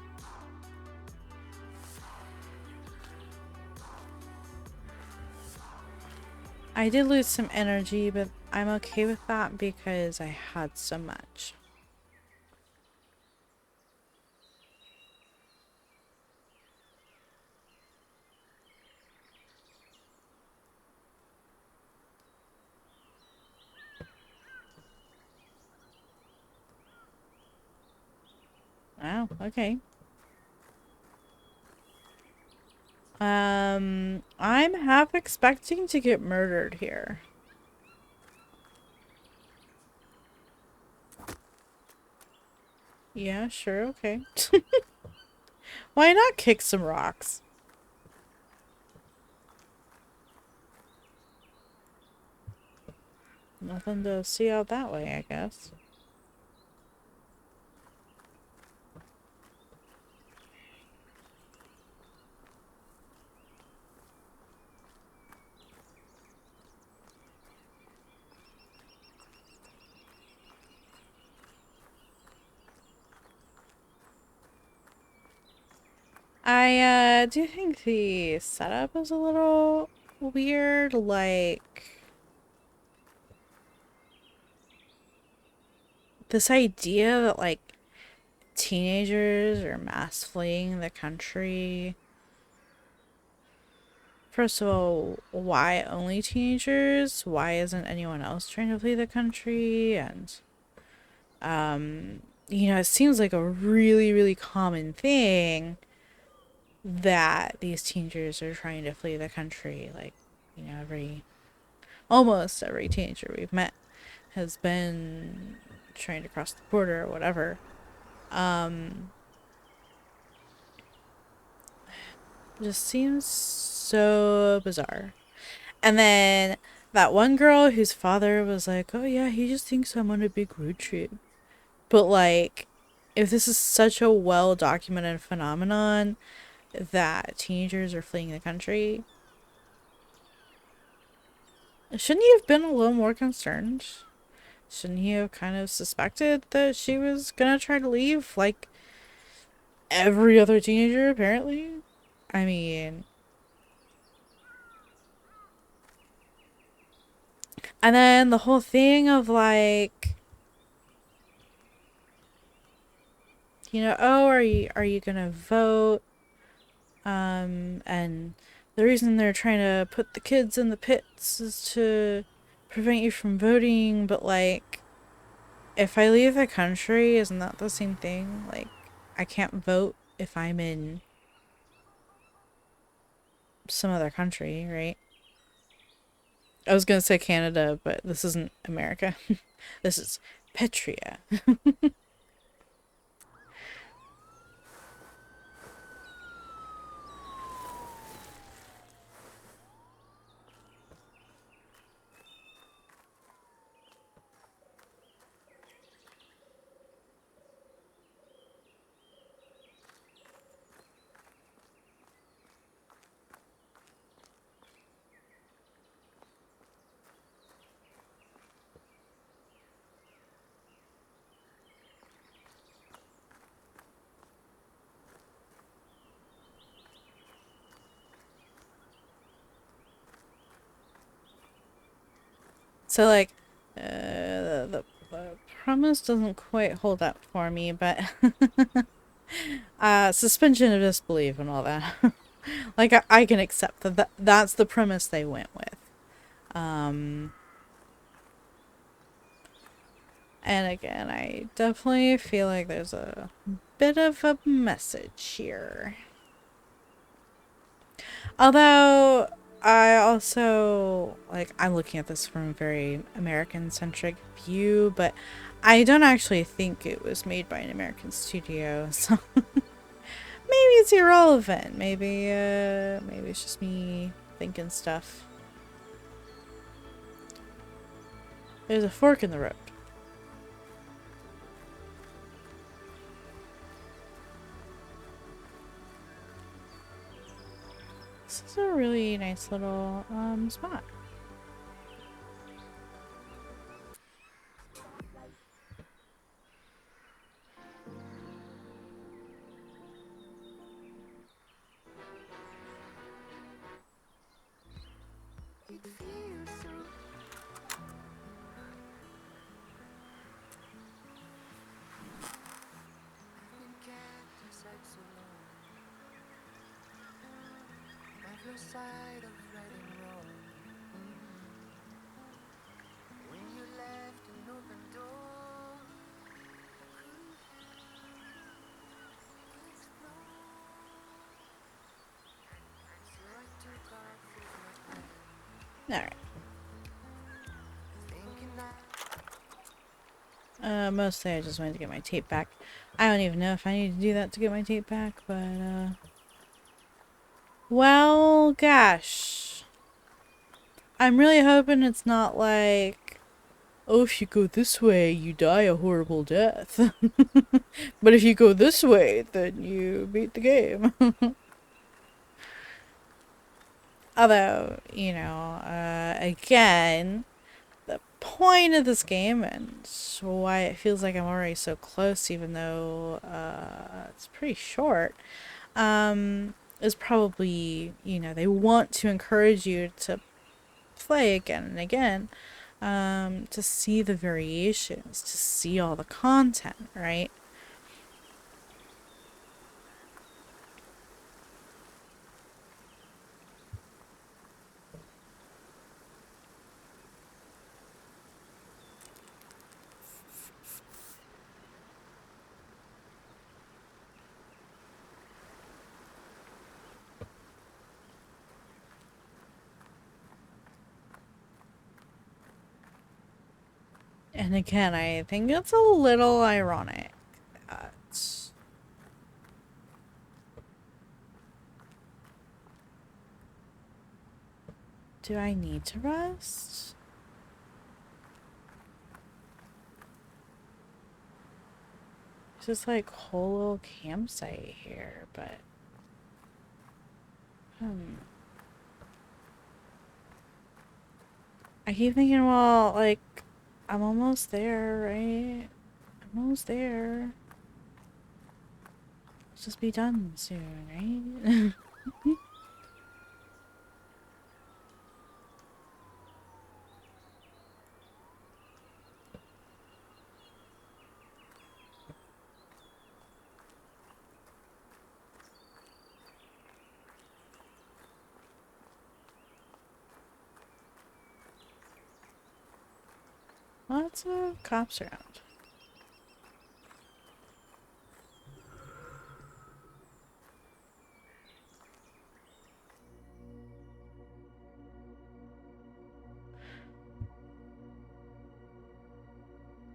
I did lose some energy, but I'm okay with that because I had so much. Wow, okay. I'm half expecting to get murdered here. Yeah, sure, okay. Why not kick some rocks? Nothing to see out that way, I guess. I do think the setup is a little weird, like this idea that like teenagers are mass fleeing the country. First of all, why only teenagers? Why isn't anyone else trying to flee the country? And you know, it seems like a really, really common thing that these teenagers are trying to flee the country. Like, you know, almost every teenager we've met has been trying to cross the border or whatever. Just seems so bizarre. And then that one girl whose father was like, oh yeah, he just thinks I'm on a big road trip. But like, if this is such a well documented phenomenon that teenagers are fleeing the country, shouldn't you have been a little more concerned? shouldn't he have kind of suspected that she was gonna try to leave like every other teenager, apparently? I mean, and then the whole thing of like, oh, are you gonna vote? And the reason they're trying to put the kids in the pits is to prevent you from voting, but like, if I leave the country, isn't that the same thing? Like, I can't vote if I'm in some other country, right? I was gonna say Canada, but this isn't America. This is Petria. So like, the premise doesn't quite hold up for me, but suspension of disbelief and all that. Like I can accept that's the premise they went with. And again, I definitely feel like there's a bit of a message here. Although I also, like, I'm looking at this from a very American-centric view, but I don't actually think it was made by an American studio, so maybe it's irrelevant. Maybe it's just me thinking stuff. There's a fork in the road. This is a really nice little spot. Alright. Mostly I just wanted to get my tape back. I don't even know if I need to do that to get my tape back, but, well, gosh. I'm really hoping it's not like, oh, if you go this way, you die a horrible death. But if you go this way, then you beat the game. Although, again, the point of this game and why it feels like I'm already so close, even though it's pretty short, is probably, they want to encourage you to play again and again, to see the variations, to see all the content, right? And again, I think it's a little ironic that do I need to rest? There's this like whole little campsite here, but I keep thinking, well, like, I'm almost there, right? I'm almost there. Let's just be done soon, right? Lots of cops around.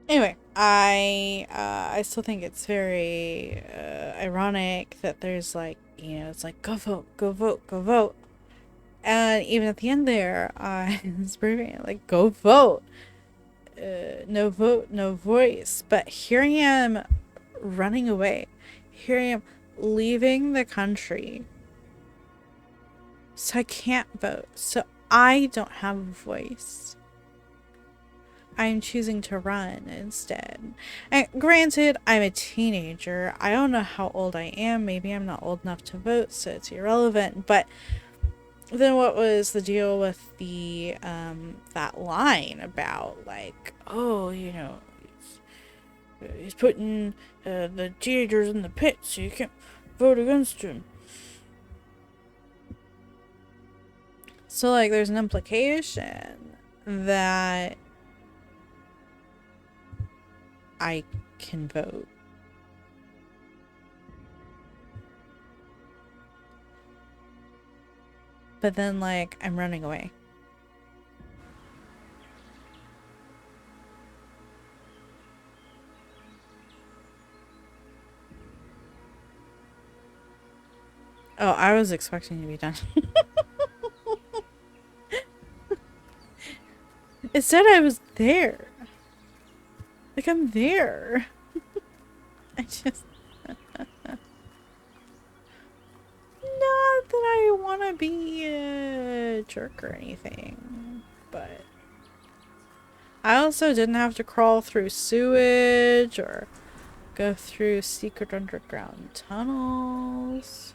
Anyway, I still think it's very ironic that there's like, you know, it's like go vote, go vote, go vote. And even at the end there, I was proving it, like go vote. No vote, no voice. But here I am running away. Here I am leaving the country. So I can't vote. So I don't have a voice. I'm choosing to run instead. And granted, I'm a teenager. I don't know how old I am. Maybe I'm not old enough to vote, so it's irrelevant. But then what was the deal with the that line about like, oh, you know, he's putting the teenagers in the pit, so you can't vote against him. So like, there's an implication that I can vote. But then, like, I'm running away. Oh, I was expecting to be done. It said I was there. Like, I'm there. I just... Not that I want to be a jerk or anything, but... I also didn't have to crawl through sewage or go through secret underground tunnels.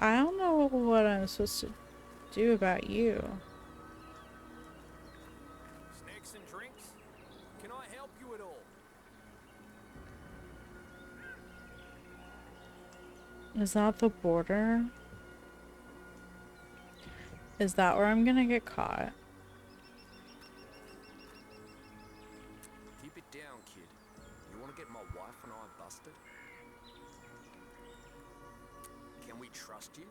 I don't know what I'm supposed to do about you. Snacks and drinks? Can I help you at all? Is that the border? Is that where I'm gonna get caught? Keep it down, kid. You want to get my wife and I busted? Can we trust you?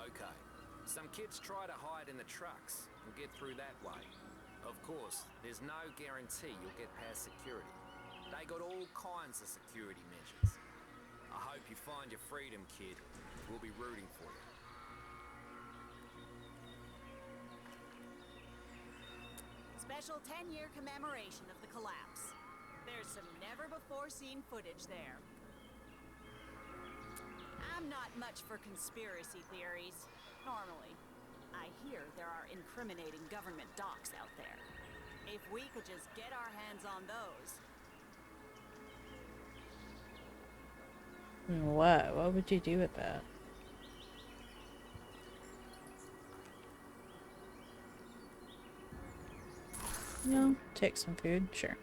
Okay. Some kids try to hide in the trucks and get through that way. Of course, there's no guarantee you'll get past security. They got all kinds of security measures. I hope you find your freedom, kid. We'll be rooting for you. Special 10-year commemoration of the collapse. There's some never-before-seen footage there. I'm not much for conspiracy theories, normally. I hear there are incriminating government docs out there. If we could just get our hands on those. What? What would you do with that? You know, take some food, sure.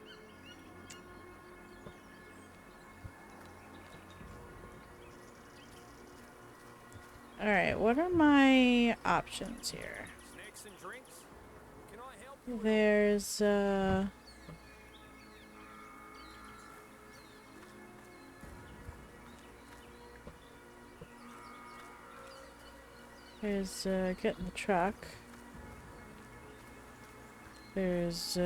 Alright, what are my options here? Snacks and drinks? Can I help you? There's, get in the truck. There's,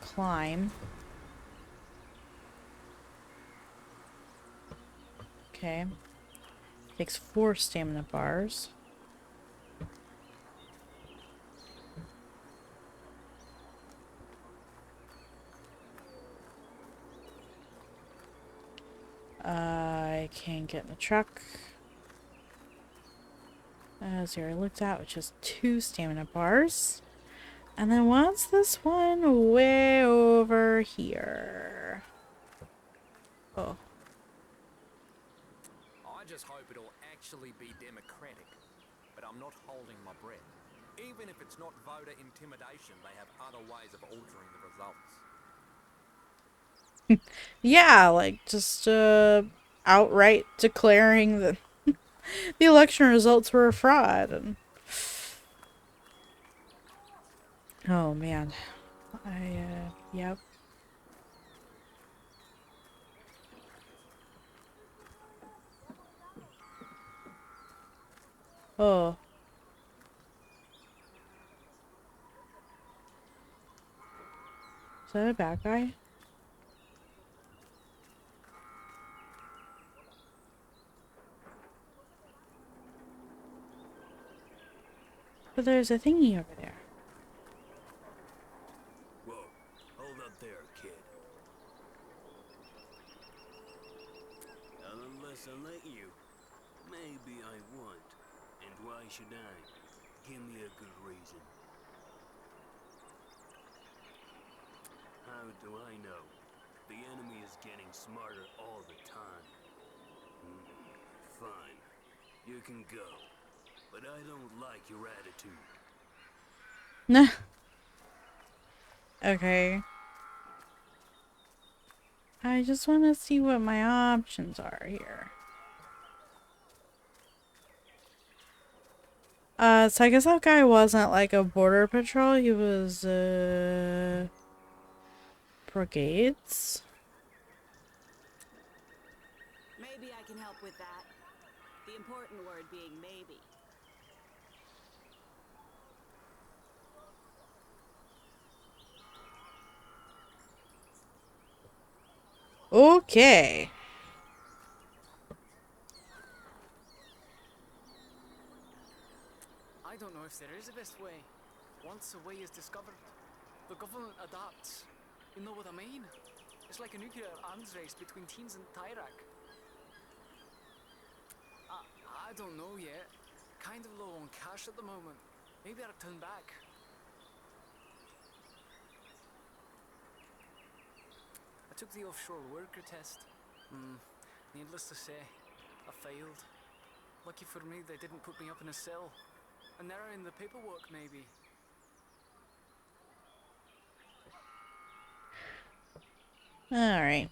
climb. Okay. Takes 4 stamina bars. I can get in the truck. As you already looked at, which is 2 stamina bars. And then what's this one way over here? Oh. I just hope it'll actually be democratic. But I'm not holding my breath. Even if it's not voter intimidation, they have other ways of altering the results. Yeah, like just outright declaring that the election results were a fraud. And oh man. Yep. Oh. Is that a bad guy? But there's a thingy over there. Whoa, hold up there, kid. Not unless I let you. Maybe I won't. And why should I? Give me a good reason. How do I know? The enemy is getting smarter all the time. Fine. You can go. But I don't like your attitude. Nah. Okay. I just want to see what my options are here. So I guess that guy wasn't like a border patrol, he was, brigades? Maybe I can help with that. The important word being maybe. Okay. I don't know if there is a best way. Once a way is discovered, the government adapts. You know what I mean? It's like a nuclear arms race between teens and Tyrak. I don't know yet. Kind of low on cash at the moment. Maybe I'll turn back. I took the offshore worker test. Needless to say, I failed. Lucky for me, they didn't put me up in a cell. An error in the paperwork, maybe. Alright.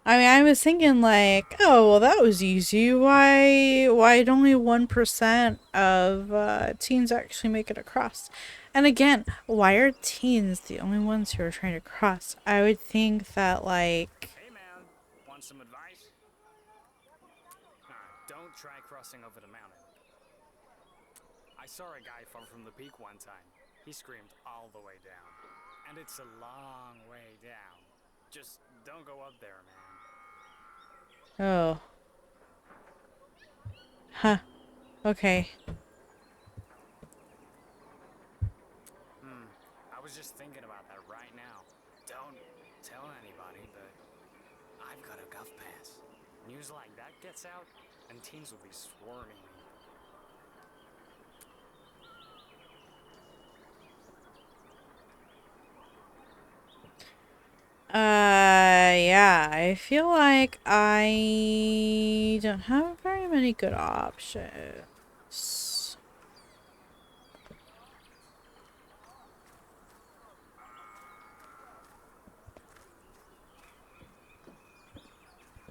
I mean, I was thinking like, oh, well, that was easy. Why'd only 1% of teens actually make it across? And again, why are teens the only ones who are trying to cross? I would think that like, Hey man, want some advice? Don't try crossing over the mountain. I saw a guy fall from the peak one time. He screamed all the way down. And it's a long way down. Just don't go up there, man. oh. Huh. Okay. I was just thinking about that right now. Don't tell anybody, but I've got a Gov pass. News like that gets out, and teens will be swarming me. Yeah, I feel like I don't have very many good options.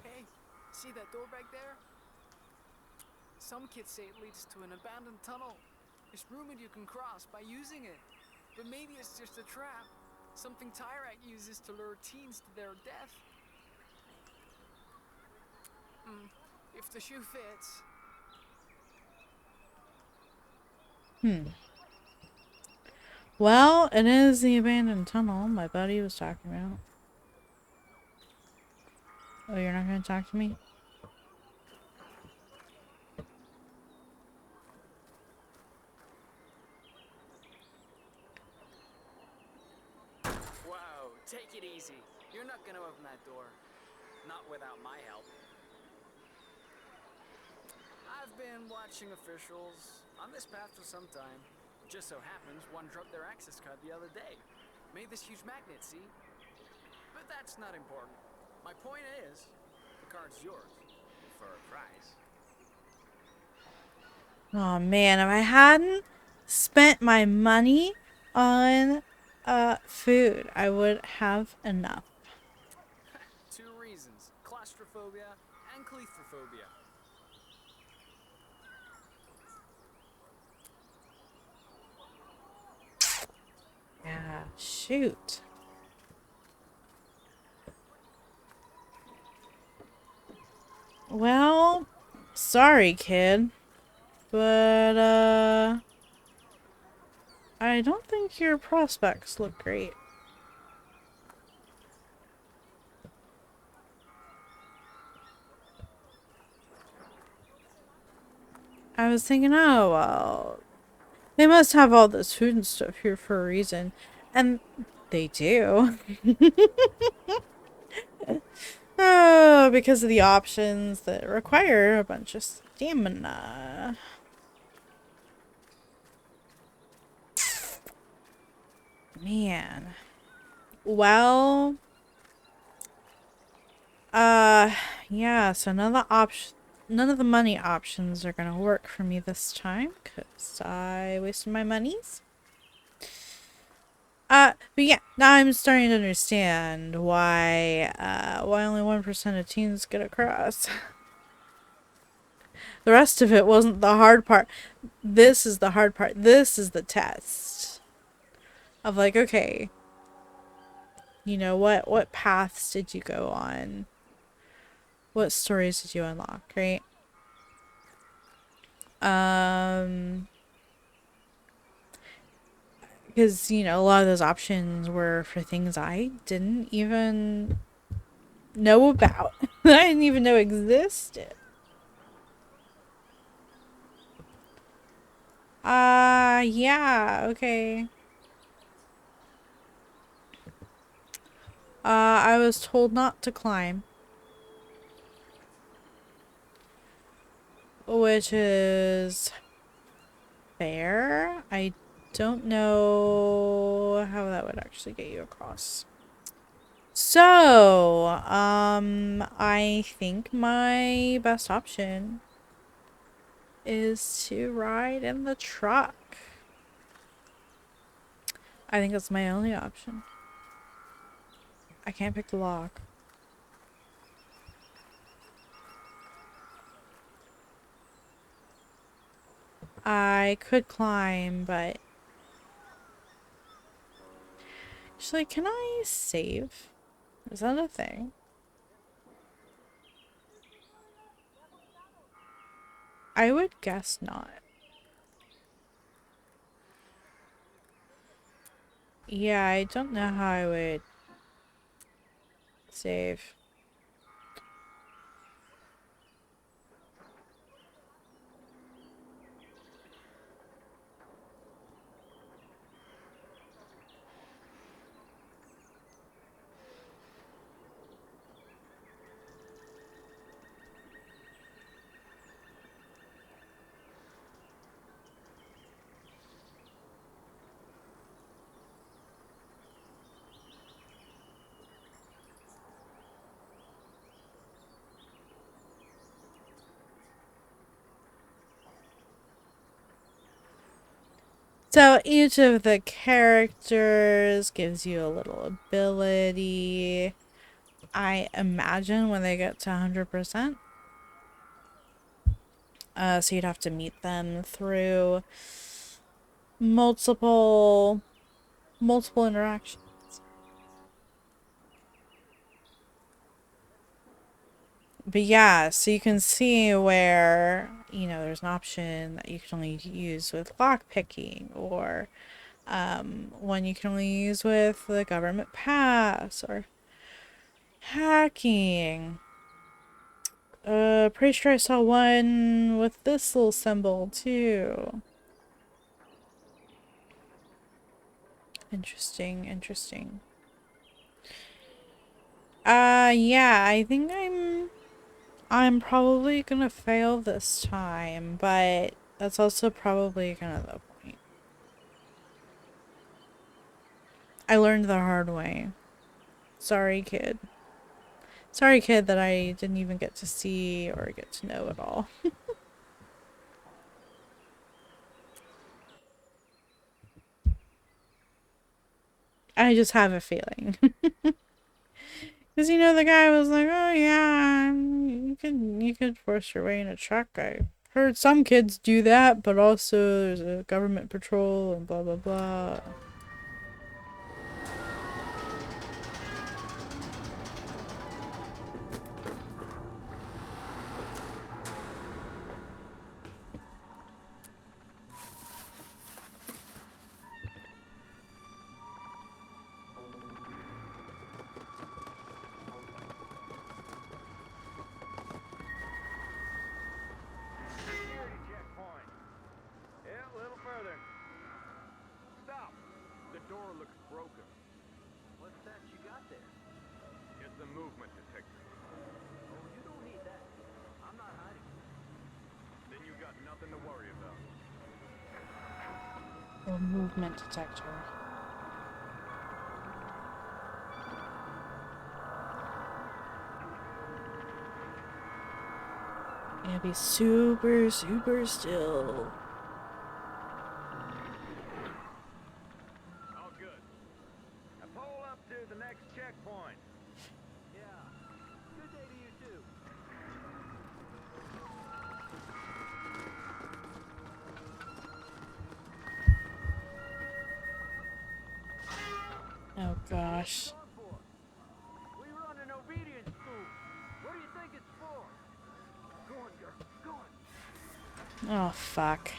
Hey, see that door back there? Some kids say it leads to an abandoned tunnel. It's rumored you can cross by using it. But maybe it's just a trap. Something Tyrak uses to lure teens to their death. If the shoe fits. Well, it is the abandoned tunnel my buddy was talking about. Oh, you're not gonna talk to me? Take it easy. You're not gonna open that door. Not without my help. I've been watching officials on this path for some time. Just so happens one dropped their access card the other day. Made this huge magnet, see? But that's not important. My point is, the card's yours. For a price. Oh man, if I hadn't spent my money on food, I would have enough. 2 reasons. Claustrophobia and cleistrophobia. Yeah, shoot. Well, sorry, kid. But, I don't think your prospects look great. I was thinking, oh, well, they must have all this food and stuff here for a reason. And they do. Oh, because of the options that require a bunch of stamina. Man. Well, yeah, so none of the money options are gonna work for me this time, because I wasted my monies. But yeah, now I'm starting to understand why only 1% of teens get across. The rest of it wasn't the hard part. This is the hard part. This is the test. Of like, okay, you know, what paths did you go on? What stories did you unlock, right? Because, you know, a lot of those options were for things I didn't even know about. I didn't even know existed. Yeah, okay. I was told not to climb. Which is fair. I don't know how that would actually get you across. So, I think my best option is to ride in the truck. I think that's my only option. I can't pick the lock. I could climb, but... Actually, can I save? Is that a thing? I would guess not. Yeah, I don't know how I would save. So each of the characters gives you a little ability. I imagine when they get to 100%. So you'd have to meet them through multiple interactions. But yeah, so you can see where, you know, there's an option that you can only use with lock picking, or one you can only use with the government pass, or hacking. Pretty sure I saw one with this little symbol too. Interesting, interesting. Yeah, I think I'm probably gonna fail this time, but that's also probably kind of the point. I learned the hard way. Sorry, kid. Sorry, kid, that I didn't even get to see or get to know at all. I just have a feeling. Because, you know, the guy was like, oh, yeah, you could force your way in a truck. I heard some kids do that, but also there's a government patrol and blah, blah, blah. Security checkpoint. Yeah, a little further. Stop. The door looks broken. What's that you got there? It's a movement detector. Oh, you don't need that. I'm not hiding. Then you got nothing to worry about. A movement detector. It'll be super, super still. All good. Now pull up to the next checkpoint. Yeah. Good day to you, too. Oh, gosh. We run an obedience school. What do you think it's for? Go on, girl. Go on. Oh, fuck.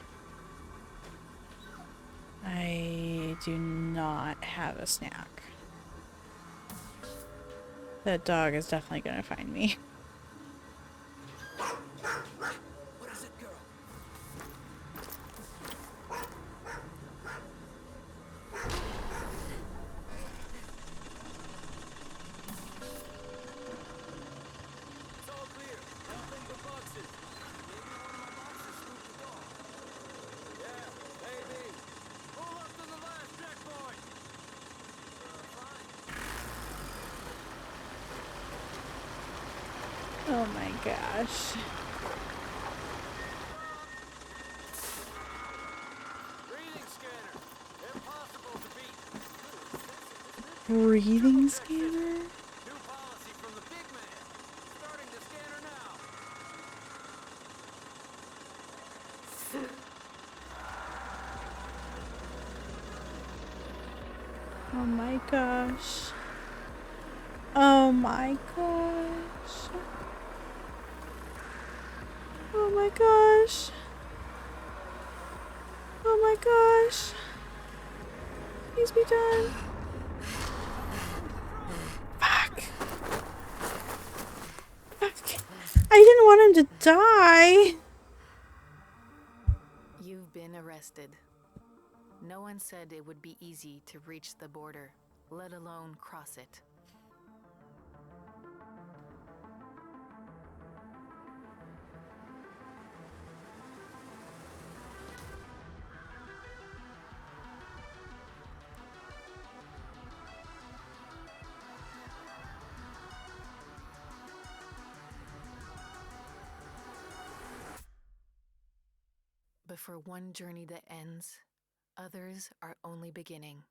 I do not have a snack. That dog is definitely gonna find me. What is it, girl? It's all clear. Nothing but boxes. Maybe one of my boxes scooped the dog. Yeah, maybe. Pull up to the last checkpoint. Fine. Oh my gosh. Breathing scanner. Impossible to beat. Breathing scanner? New policy from the big man. Starting the scanner now. Oh my gosh. Oh my gosh. Oh my gosh. Oh my gosh. Please be done. Fuck. Fuck. I didn't want him to die. You've been arrested. No one said it would be easy to reach the border, let alone cross it. But for one journey that ends, others are only beginning.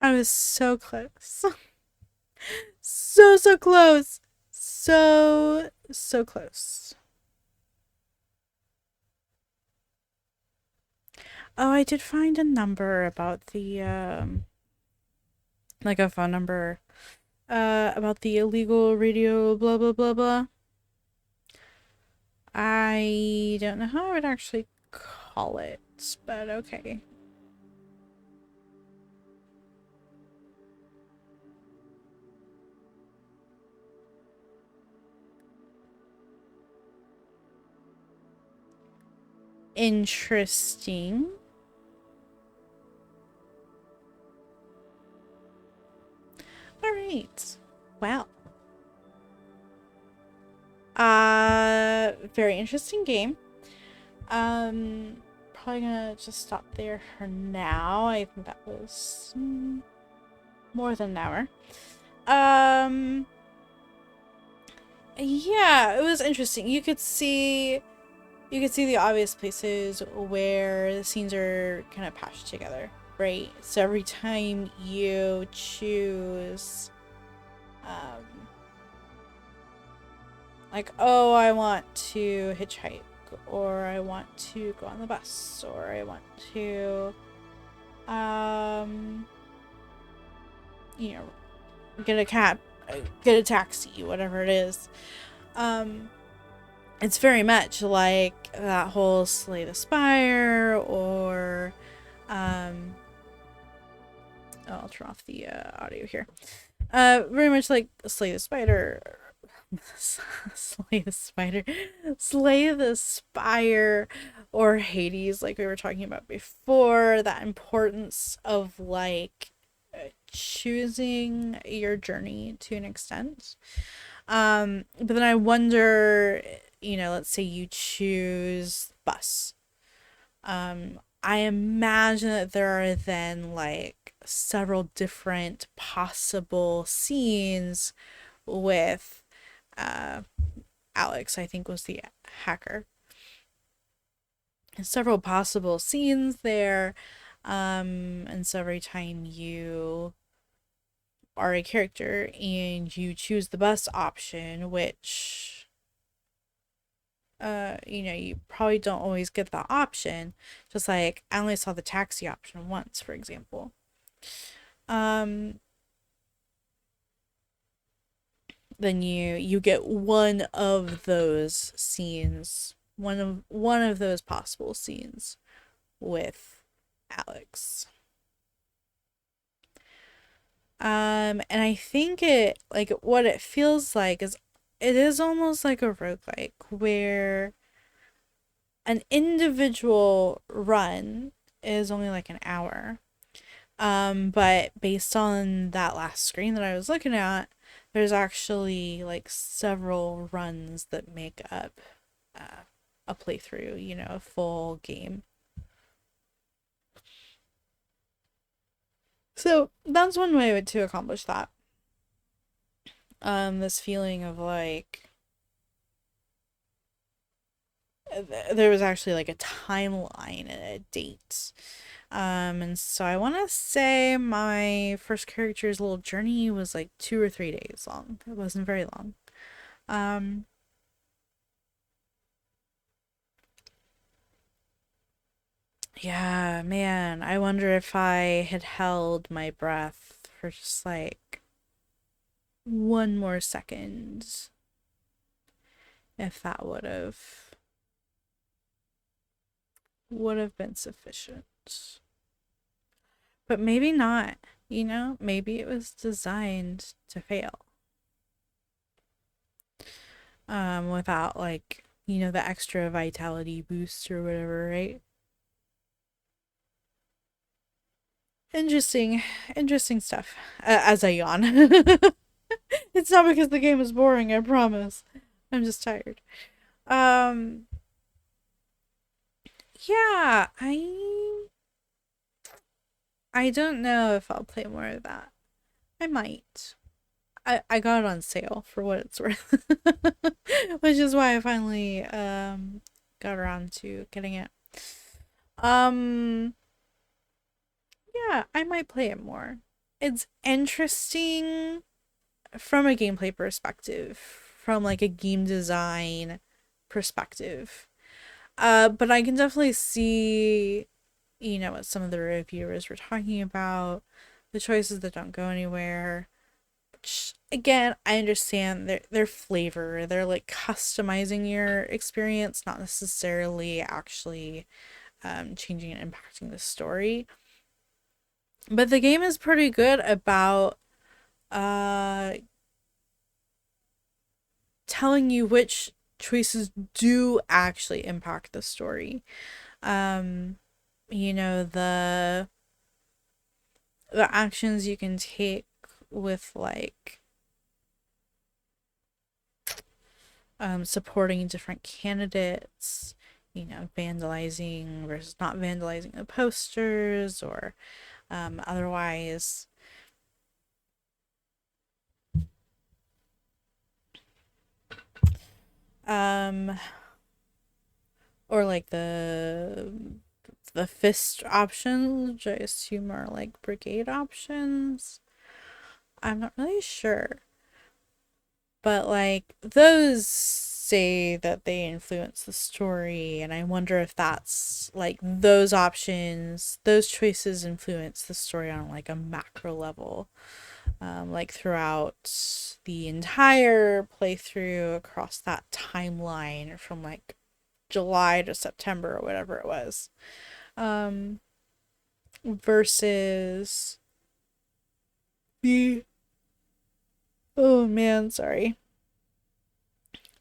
I was so close. So close. So close. Oh, I did find a number about the, like a phone number, about the illegal radio blah blah blah blah. I don't know how I would actually call it, but okay. Interesting. All right. Well, very interesting game. Probably gonna just stop there for now. I think that was more than an hour. Yeah, it was interesting. You could see the obvious places where the scenes are kind of patched together, right? So every time you choose, um, like, oh, I want to hitchhike, or I want to go on the bus, or I want to, you know, get a cab, get a taxi, whatever it is. It's very much like that whole Slay the Spire, or, oh, I'll turn off the audio here. Very much like Slay the Spider. Slay the Spider. Slay the Spire, or Hades, like we were talking about before. That importance of, like, choosing your journey to an extent. But then I wonder, let's say you choose bus. I imagine that there are then, like, several different possible scenes with Alex, I think was the hacker. Several possible scenes there. And so every time you are a character and you choose the bus option, which you probably don't always get the option. Just like I only saw the taxi option once, for example. Then you get one of those scenes, one of those possible scenes with Alex. And I think what it feels like is it is almost like a roguelike where an individual run is only like an hour. But based on that last screen that I was looking at, there's actually like several runs that make up a playthrough, a full game. So that's one way to accomplish that. This feeling of like there was actually like a timeline and a date. And so I want to say my first character's little journey was like 2 or 3 days long. It wasn't very long. Yeah, man, I wonder if I had held my breath for just like one more second, if that would have been sufficient. But maybe not, maybe it was designed to fail. Without like, the extra vitality boost or whatever, right? Interesting stuff. As I yawn. It's not because the game is boring, I promise. I'm just tired. Yeah, I don't know if I'll play more of that. I might. I got it on sale for what it's worth. Which is why I finally got around to getting it. Yeah, I might play it more. It's interesting from a gameplay perspective, from like a game design perspective. But I can definitely see, what some of the reviewers were talking about, the choices that don't go anywhere. Which, again, I understand their flavor. They're like customizing your experience, not necessarily actually changing and impacting the story. But the game is pretty good about telling you which choices do actually impact the story. The actions you can take with like supporting different candidates, you know, vandalizing versus not vandalizing the posters or otherwise. Um, or like the fist options, which I assume are like brigade options. I'm not really sure. But like those say that they influence the story, and I wonder if that's like those options, those choices influence the story on like a macro level, like throughout the entire playthrough across that timeline from like July to September or whatever it was. Versus the oh man, sorry.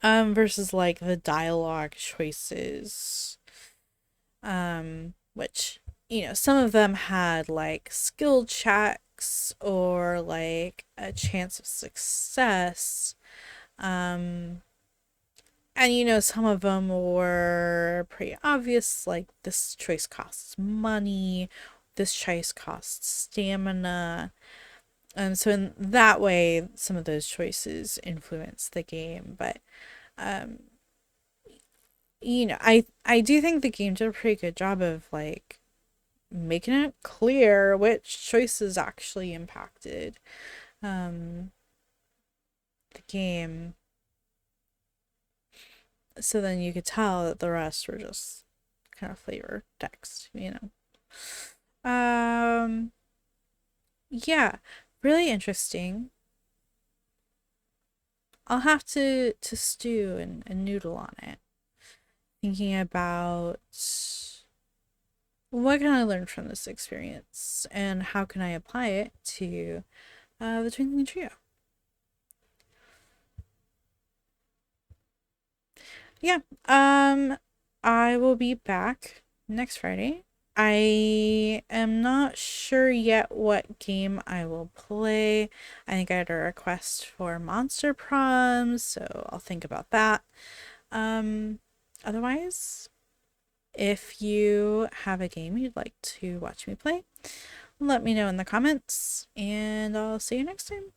Versus like the dialogue choices. Which, you know, some of them had like skill checks or like a chance of success. Um and you know, some of them were pretty obvious, like this choice costs money, this choice costs stamina. So in that way, some of those choices influence the game, but um, you know, I do think the game did a pretty good job of like making it clear which choices actually impacted um the game, so then you could tell that the rest were just kind of flavor text, you know. Yeah, really interesting. I'll have to stew and noodle on it, thinking about what can I learn from this experience and how can I apply it to the Twinkling Trio. Yeah, I will be back next Friday. I am not sure yet what game I will play. I think I had a request for Monster Proms, so I'll think about that. Um, Otherwise, if you have a game you'd like to watch me play, let me know in the comments, and I'll see you next time.